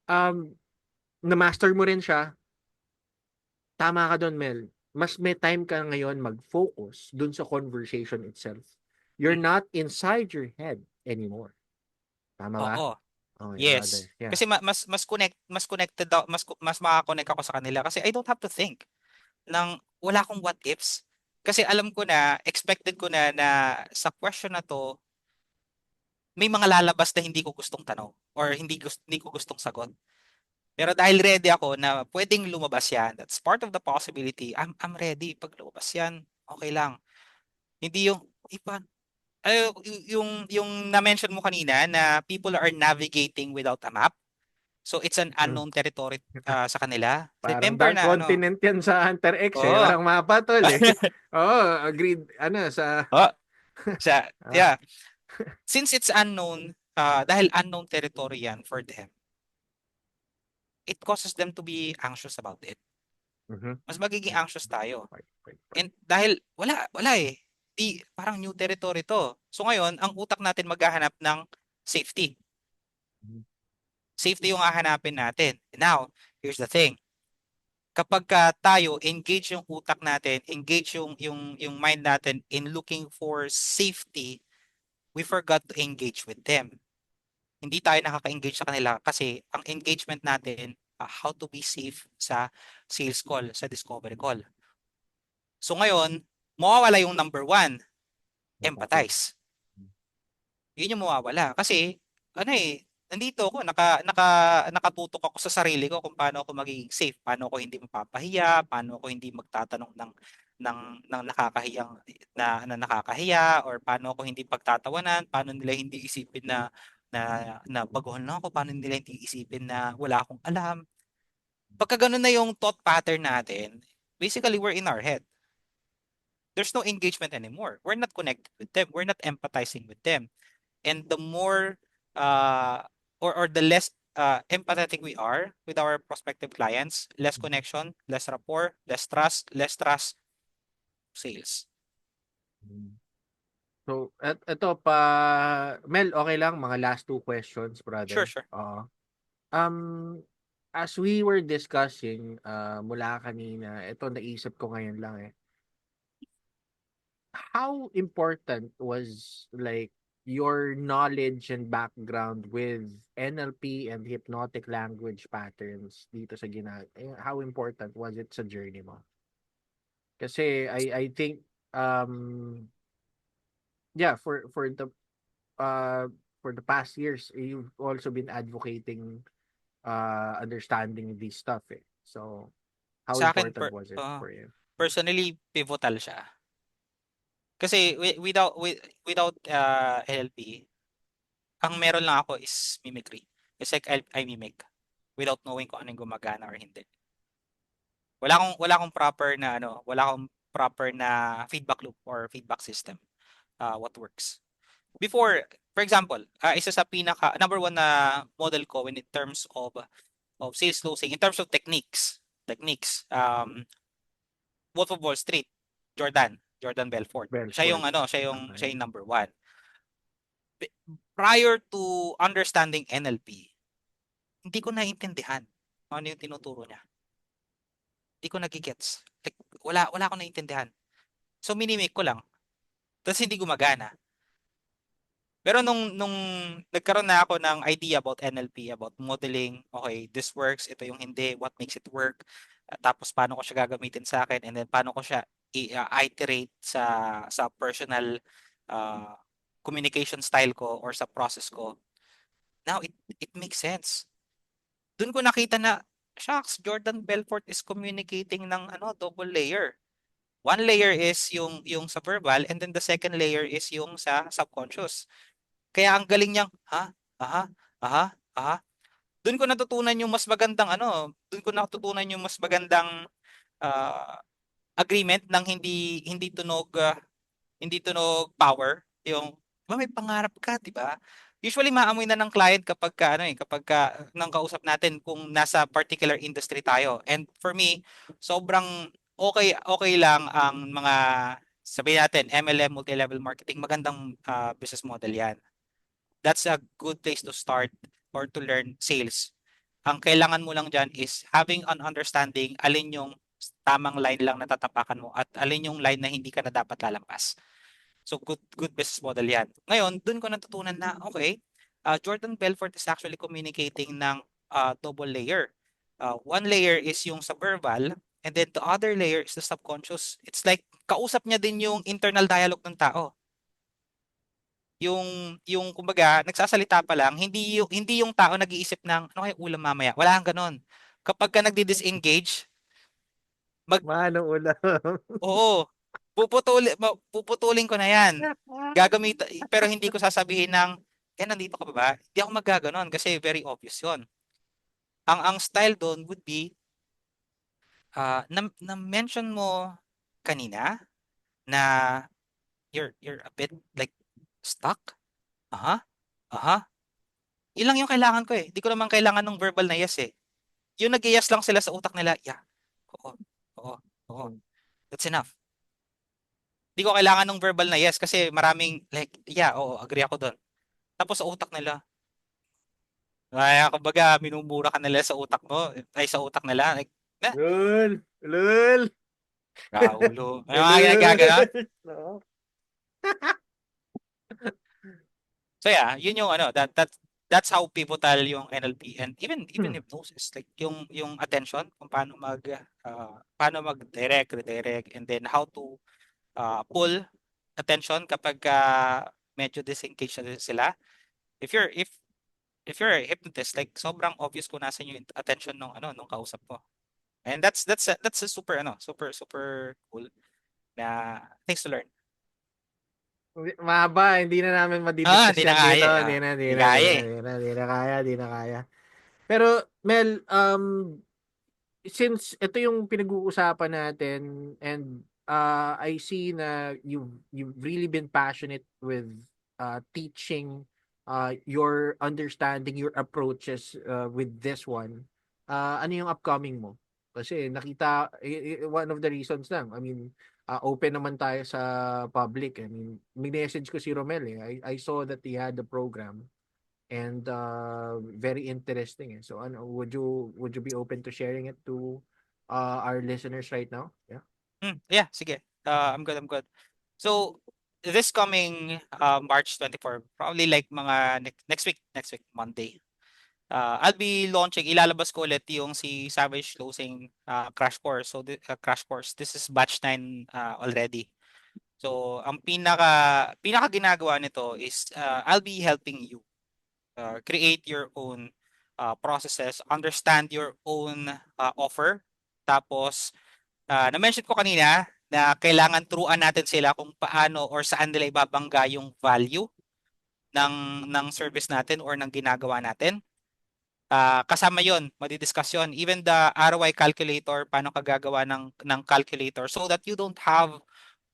um, na-master mo rin siya, tama ka doon, Mel. Mas may time ka ngayon mag-focus dun sa conversation itself. You're Mm. not inside your head anymore. Tama ba? Oo. Okay, brother. Yes. Yeah. Kasi mas connected daw, mas makakonect ako sa kanila kasi I don't have to think ng wala akong what ifs. Kasi alam ko na, expected ko na na sa question na to, may mga lalabas na hindi ko gustong tanong or hindi ko gustong sagot. Pero dahil ready ako na pwedeng lumabas yan, that's part of the possibility. I'm ready. Pag lumabas yan, okay lang. Hindi yung iba yung na-mention mo kanina na people are navigating without a map. So it's an Mm. unknown territory sa kanila. Parang Remember dark na ano, continent yan sa Hunter X eh. oh, Walang mapa tol eh. Oo, agreed. Ano, sa... oh, sa, Ah, yeah, since it's unknown, dahil unknown territory yan for them, it causes them to be anxious about it. mhm. Mas magiging anxious tayo. Right. And dahil wala eh. Di, parang new territory to. So ngayon, ang utak natin maghahanap ng safety. Mhm. Safety yung hahanapin natin. Now, here's the thing. Kapag tayo engage yung utak natin, engage yung mind natin in looking for safety, we forgot to engage with them. Hindi tayo nakaka-engage sa kanila kasi ang engagement natin, how to be safe sa sales call, sa discovery call. So ngayon, mawawala yung number one, Okay. empathize. Yun yung mawawala. Kasi, ano eh, nandito ako, nakatutok ako sa sarili ko kung paano ako magiging safe, paano ako hindi mapapahiya, paano ako hindi magtatanong ng nakakahiyang na nakakahiya, or paano ako hindi pagtatawanan, paano nila hindi isipin na na baguhan lang ako, paano nila hindi isipin na wala akong alam. Pagka ganun na yung thought pattern natin, basically we're in our head. There's no engagement anymore. We're not connected with them. We're not empathizing with them. And the more uh, or the less empathetic we are with our prospective clients, less connection, less rapport, less trust, sales. So, ito pa, Mel, okay lang, mga last two questions, Sure, brother. sure. Oo. Um, as we were discussing, mula kanina, ito naisip ko ngayon lang eh. How important was like your knowledge and background with NLP and hypnotic language patterns dito sa how important was it sa journey mo? Kasi I think yeah, uh for the past years you've also been advocating understanding this stuff eh. So how Sa akin, important was it for you? personally, pivotal siya. Kasi without NLP, ang meron lang ako is mimicry. It's like I mimic without knowing kung anong gumagana or hindi. Wala akong proper na feedback loop or feedback system what works. Before, for example, isa sa pinaka number one na model ko in terms of sales closing, in terms of techniques, Wolf of Wall Street, Jordan Belfort. Siya yung Belfort. ano, siya yung Okay. number one. prior to understanding NLP, hindi ko naiintindihan kung ano yung tinuturo niya. Hindi ko nagigets. Like, wala akong naiintindihan. So, minimake ko lang. Tapos hindi gumagana. Pero nung nagkaroon na ako ng idea about NLP, about modeling, okay, this works, ito yung hindi, what makes it work, tapos paano ko siya gagamitin sa akin, and then paano ko siya iterate sa personal uh, communication style ko or sa process ko. Now it makes sense. Doon ko nakita na, shucks, Jordan Belfort is communicating ng double layer. One layer is yung sa verbal, and then the second layer is yung sa subconscious. Kaya ang galing niyang, ha? Aha, aha, aha. Doon ko natutunan yung mas magandang doon ko natutunan yung mas magandang ah, agreement ng hindi tunog power, yung, di ba may pangarap ka, di ba? Usually maamoy na ng client kapag kapag nang kausap natin kung nasa particular industry tayo. And for me, sobrang okay lang ang mga sabihin natin MLM, multi-level marketing, magandang business model 'yan. That's a good place to start or to learn sales. Ang kailangan mo lang dyan is having an understanding alin yung tamang line lang na tatapakan mo at alin yung line na hindi ka na dapat lalampas. So good business model yan. Ngayon, dun ko natutunan na, okay, Jordan Belfort is actually communicating ng double layer. One layer is yung sa verbal, and then the other layer is the subconscious. It's like kausap niya din yung internal dialogue ng tao. Yung kumbaga nagsasalita pa lang, hindi yung tao nag-iisip ng ano kaya ulam mamaya. Wala kang ganoon. Kapag ka nagdi-disengage, mag Manong ulam. oo, puputulin ko na 'yan. Pero hindi ko sasabihin ng, nandito ka pa ba? Hindi ako maggaganon kasi very obvious 'yon. Ang style doon would be na-mention mo kanina na you're a bit like stuck. Aha, aha. Yun lang yung kailangan ko eh. Di ko naman kailangan ng verbal na yes eh. Yung nag-yes lang sila sa utak nila, yeah, oo, oo, oo. That's enough. Di ko kailangan ng verbal na yes kasi maraming like, yeah, oo, agree ako doon. Tapos sa utak nila, kaya kumbaga minumura ka nila sa utak mo, ay sa utak nila, like, na, Lul! Lul! kaulo. May mga ginagaganon. Lul! No? So yeah, yun yung that's how pivotal yung NLP and even hypnosis, like yung attention, kung paano mag-direct, redirect, and then how to pull attention kapag medyo disengaged na sila. If you're a hypnotist, like sobrang obvious kung nasan yung attention nung kausap mo. And that's a super super super cool na things to learn. Mahaba, hindi na namin madidiscuss Hindi na yan dito. kaya. Hindi na, hindi Hindi na, hindi kaya na, eh. hindi na, hindi na kaya, hindi na kaya. Pero, Mel, since ito yung pinag-uusapan natin and I see na you've really been passionate with teaching your understanding, your approaches with this one. Ano yung upcoming mo? Kasi nakita, one of the reasons lang, I mean, open naman tayo sa public. I mean, message ko si Romel eh. I saw that he had the program and very interesting eh. So ano, would you be open to sharing it to our listeners right now? Yeah. Yeah, sige. I'm good. So, this coming March 24, probably like mga next week, Monday. I'll be launching, ilalabas ko ulit yung si Savage Closing Crash Course. So, Crash Course, this is batch 9 already. So, ang pinaka ginagawa nito is I'll be helping you create your own processes, understand your own offer. Tapos, na-mention ko kanina na kailangan turuan natin sila kung paano or saan nila ibabangga yung value ng service natin or ng ginagawa natin. Kasama yon, madidiscuss yun. Even the ROI calculator, paano ka gagawa ng calculator so that you don't have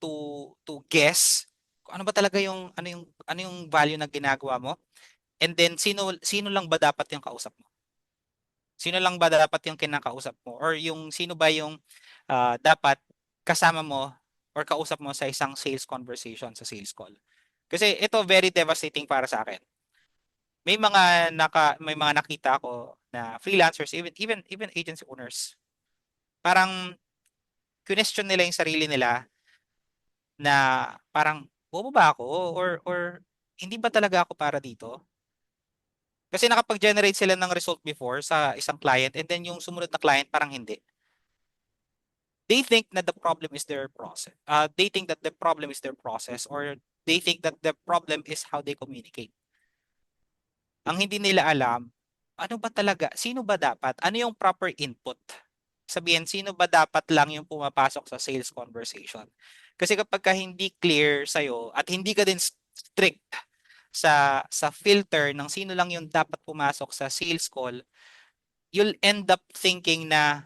to guess kung ano ba talaga ano yung value na ginagawa mo. And then sino lang ba dapat yung kausap mo? Sino lang ba dapat yung kinakausap mo? Or yung sino ba yung dapat kasama mo or kausap mo sa isang sales conversation, sa sales call? Kasi ito very devastating para sa akin. May mga nakita ako na freelancers, even agency owners. Parang question nila yung sarili nila na parang bobo ba ako or hindi ba talaga ako para dito? Kasi nakapag-generate sila ng result before sa isang client and then yung sumunod na client parang hindi. They think that the problem is their process. They think that the problem is their process or they think that the problem is how they communicate. Ang hindi nila alam, ano ba talaga, sino ba dapat, ano yung proper input? Sabihin, sino ba dapat lang yung pumapasok sa sales conversation? Kasi kapag ka hindi clear sa'yo at hindi ka din strict sa filter ng sino lang yung dapat pumasok sa sales call, you'll end up thinking na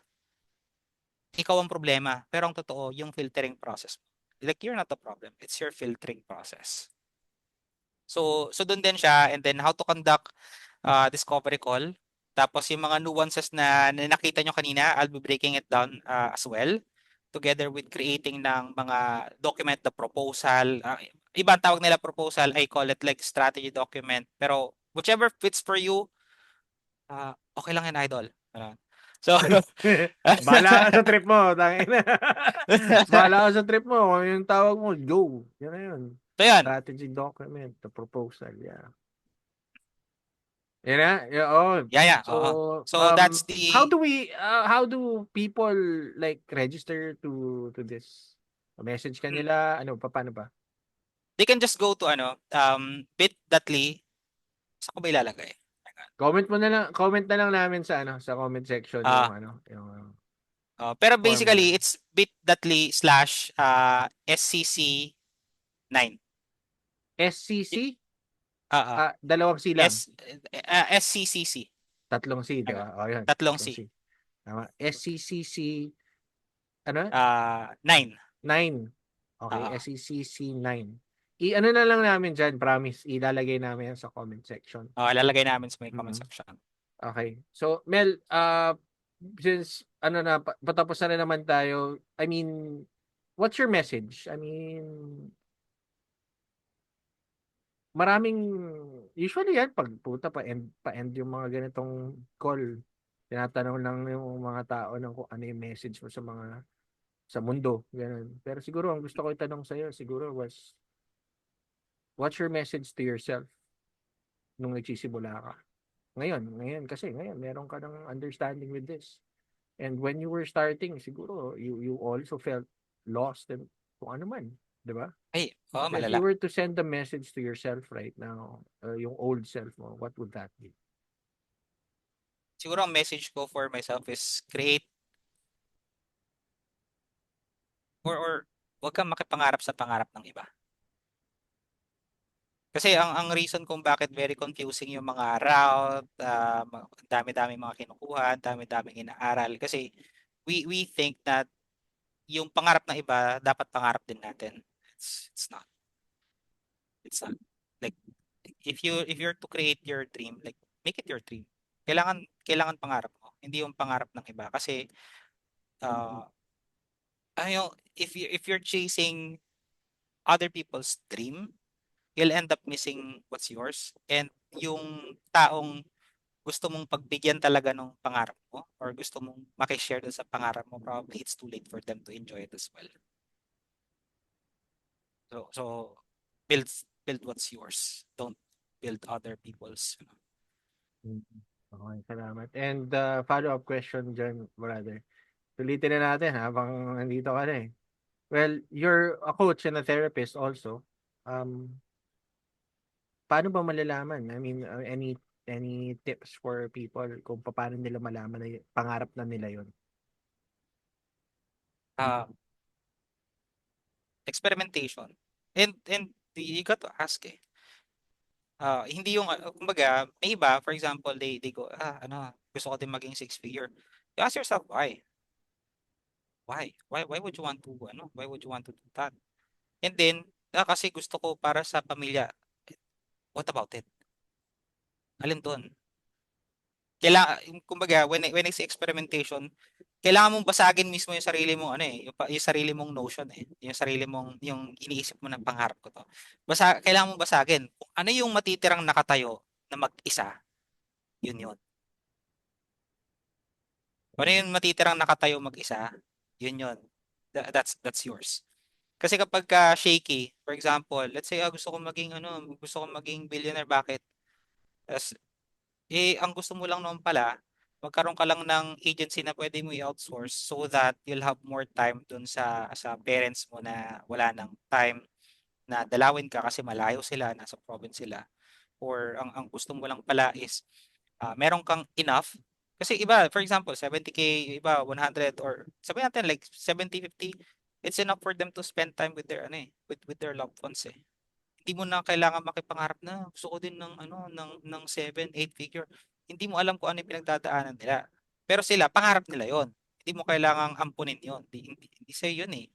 ikaw ang problema. Pero ang totoo, yung filtering process mo. Like, you're not the problem. It's your filtering process. So doon din siya. And then, how to conduct discovery call. Tapos, yung mga nuances na nakita nyo kanina, I'll be breaking it down as well. Together with creating ng mga document, the proposal. Iba ang tawag nila proposal. I call it like strategy document. Pero, whichever fits for you, okay lang yan, idol. So, Bahala ka sa trip mo, tangina. Bahala ka sa trip mo. Kung yung tawag mo, go. Yan na yun. so yan. Strategy document, the proposal, yeah. Yan na, yeah, oh. Yeah. So, Oo. So, that's the how do people like register to this? Message ka nila, ano, paano ba? they can just go to bit.ly. Saan ko ba ilalagay? Comment na lang namin sa ano, sa comment section yung Ah, ano, yung pero form na. basically, it's bit.ly slash SCC9. SCC, Ah, dalawang C lang. SCCC. Tatlong C, di ba? O, yun. Tatlong Tatlong C. C. Tama. SCCC, ano? 9. 9. Okay, Ah, SCCC 9. I-ano na lang namin dyan, promise. Ilalagay namin yan sa comment section. lalagay namin sa may comment Mhm. section. Okay. So, Mel, since ano na, patapos na rin naman tayo, I mean, what's your message? I mean, maraming, usually yan, pag puta pa-end yung mga ganitong call, tinatanong lang yung mga tao ng kung ano yung message mo sa mundo, ganun. Pero siguro, ang gusto ko itanong sa'yo, siguro was, what's your message to yourself nung nagsisimula ka? Ngayon, kasi ngayon, meron ka ng understanding with this. And when you were starting, siguro, you also felt lost and kung ano man, di ba? Ay, So if you malala. were to send a message to yourself right now, yung old self mo, what would that be? Siguro ang message ko for myself is create or wag kang makipangarap sa pangarap ng iba. Kasi ang reason kung bakit very confusing yung mga route, dami-dami mga kinukuha, dami-daming inaaral kasi we think that yung pangarap ng iba dapat pangarap din natin. It's not. It's not. Like if you're to create your dream, like make it your dream. Kailangan pangarap mo, hindi yung pangarap ng iba kasi uh, if you're chasing other people's dream, you'll end up missing what's yours. And yung taong gusto mong pagbigyan talaga ng pangarap mo or gusto mong makishare dun sa pangarap mo, probably it's too late for them to enjoy it as well. So build build what's yours. Don't build other people's. Mm. Okay, salamat. And follow-up question dyan, brother. Tulitin na natin habang nandito ka na eh. Well, you're a coach and a therapist also. Um, Paano ba malalaman? I mean, any tips for people kung paano nila malaman na pangarap na nila yon? Uh, Experimentation. And you got to ask eh. Hindi yung kumbaga, may iba, for example, they go, gusto ko din maging six figure. You ask yourself why? Why would you want to why would you want to do that? And then, kasi gusto ko para sa pamilya. What about it? Alin doon? Kumbaga, when I say experimentation, kailangan mong basagin mismo yung sarili mong ano eh, yung sarili mong notion eh, yung sarili mong yung iniisip mo ng pangarap ko to. Kailangan mong basagin kung ano yung matitirang nakatayo na mag-isa, yun. Kung ano yung matitirang nakatayo mag-isa, yun. That's yours. Kasi kapag ka shaky, for example, let's say gusto ko maging billionaire, bakit? Tas, ang gusto mo lang naman pala, magkaroon ka lang ng agency na pwede mo i-outsource so that you'll have more time dun sa parents mo na wala nang time na dalawin ka kasi malayo sila, nasa province sila. Or ang gusto mo lang pala is meron kang enough. Kasi iba, for example, 70K, iba 100, or sabihin natin like 70, 50, it's enough for them to spend time with their ano eh, with their loved ones eh. Hindi mo na kailangan makipangarap na gusto ko din ng 7, 8 figure. Hindi mo alam kung ano yung pinagdadaanan nila. Pero sila, pangarap nila 'yon. Hindi mo kailangang ampunin 'yon. Hindi sa'yo 'yun eh.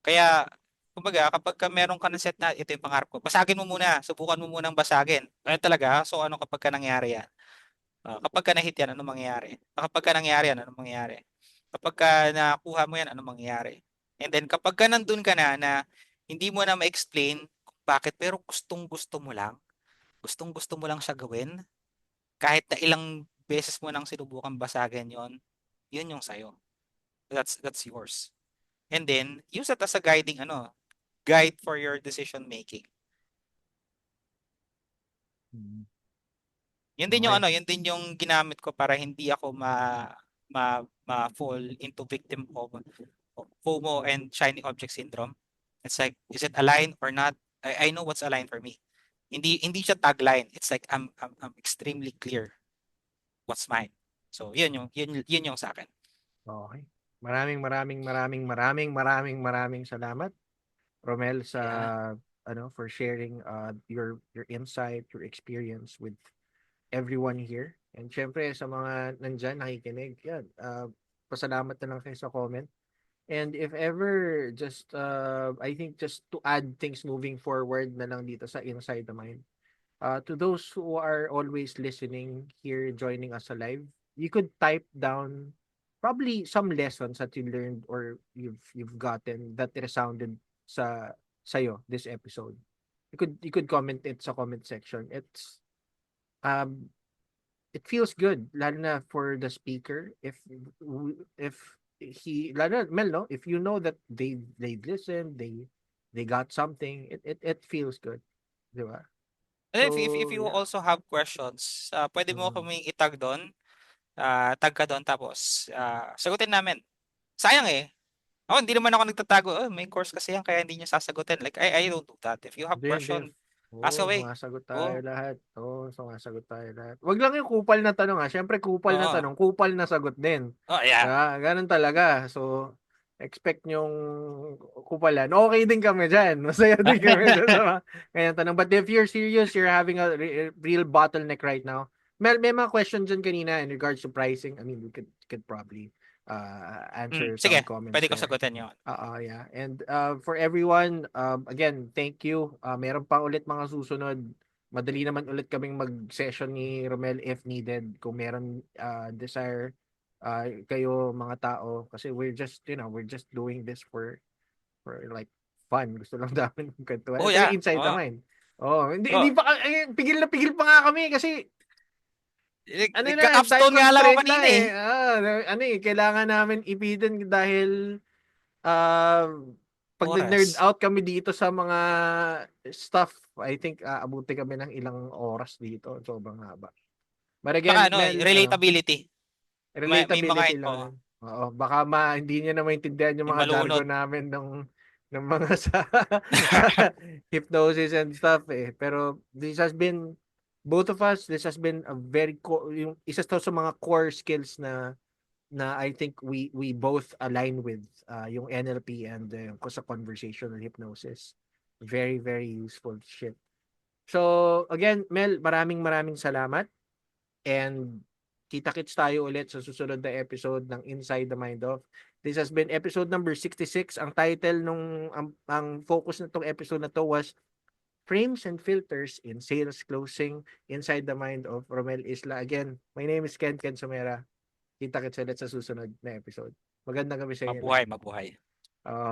Kaya kumbaga kapag ka meron ka na set na ito yung pangarap ko, basagin mo muna, subukan mo munang basagin. Ano talaga? So ano kapag ka nangyari yan? Kapag ka na-hit yan, anong mangyayari? Kapag ka nangyari yan, anong mangyayari? Kapag ka nakuha mo yan, anong mangyayari? And then kapag ka nandun ka na hindi mo na ma-explain kung bakit, pero gustong-gusto mo lang siya gawin, kahit na ilang beses mo nang sinubukan basagin yon, yun yung sayo. That's yours. And then, use it as a guide for your decision making. Mm. Okay. Yun din yung ginamit ko para hindi ako ma-fall into victim of FOMO and shiny object syndrome. It's like, is it aligned or not? I know what's aligned for me. Hindi siya tagline. It's like I'm extremely clear what's mine. So, yun yung sa akin. Okay. Maraming salamat, Romel, sa Yeah. for sharing your insight, your experience with everyone here. And syempre sa mga nandyan nakikinig, yan, pasalamat na lang kayo sa comment. And if ever, just I think just to add things moving forward na lang dito sa Inside the Mind. To those who are always listening here, joining us alive, you could type down probably some lessons that you learned or you've gotten that resounded sa sayo this episode. You could comment it sa comment section. Um it feels good lalo na for the speaker if he lalo na, Mel, no, if you know that they listened, they got something, it feels good, di ba? And if So you yeah. also have questions, pwede mo Mm. kaming itag doon. Tag ka doon tapos sagutin namin. Sayang eh. Ako, hindi naman ako nagtatago. Oh, may course kasi yan, kaya hindi niya sasagutin. Like, I don't do that. If you have Hindi. question, ask Oo, away. sumasagot tayo Oh, lahat. Oo, sumasagot tayo lahat. Wag lang yung kupal na tanong, ha. Siyempre, kupal na oo. tanong, kupal na sagot din. Oh, yeah. Ganun talaga. So, expect nyong kupalan. Okay din kami dyan. Masaya din kami dyan sa mga ganyan tanong. But if you're serious, you're having a real bottleneck right now, may mga question dyan kanina in regards to pricing. I mean, we could probably answer some Sige, comments pwede ko there. sagutin yun. Yeah. And for everyone, again, thank you. Meron pa ulit mga susunod. Madali naman ulit kaming mag-session ni Romel if needed. Kung meron desire kayo mga tao, kasi we're just doing this for like fun. Gusto lang namin magkwentuhan. Oh, Ito yung yeah. inside Oh. naman. Oh, hindi Oh. pa pigil pa nga kami kasi time Nagka-capstone nga lang ako constraint lang kanina eh. eh. Kailangan namin ipitin dahil uh, pag nag-nerd Oras. out kami dito sa mga stuff, I think abuti kami ng ilang oras dito. Sobrang haba. But Saka again, Mel, relatability. May mga, relatability lang oh, rin. Oo, baka hindi niyo na maintindihan yung yung mga malunod. jargon namin ng mga sa hypnosis and stuff eh. Pero both of us, this has been a yung isa to sa mga core skills na I think we both align with, yung NLP and sa conversational hypnosis. Very, very useful shit. So, again, Mel, maraming salamat. And kita-kits tayo ulit sa susunod na episode ng Inside the Mind of. This has been episode number 66. Ang title ang focus na tong episode na to was Frames and Filters in Sales Closing, Inside the Mind of Romel Isla. Again, my name is Ken Sumera. Kita-kits ulit sa susunod na episode. Magandang gabi sa inyo. Mabuhay, mabuhay. Ah,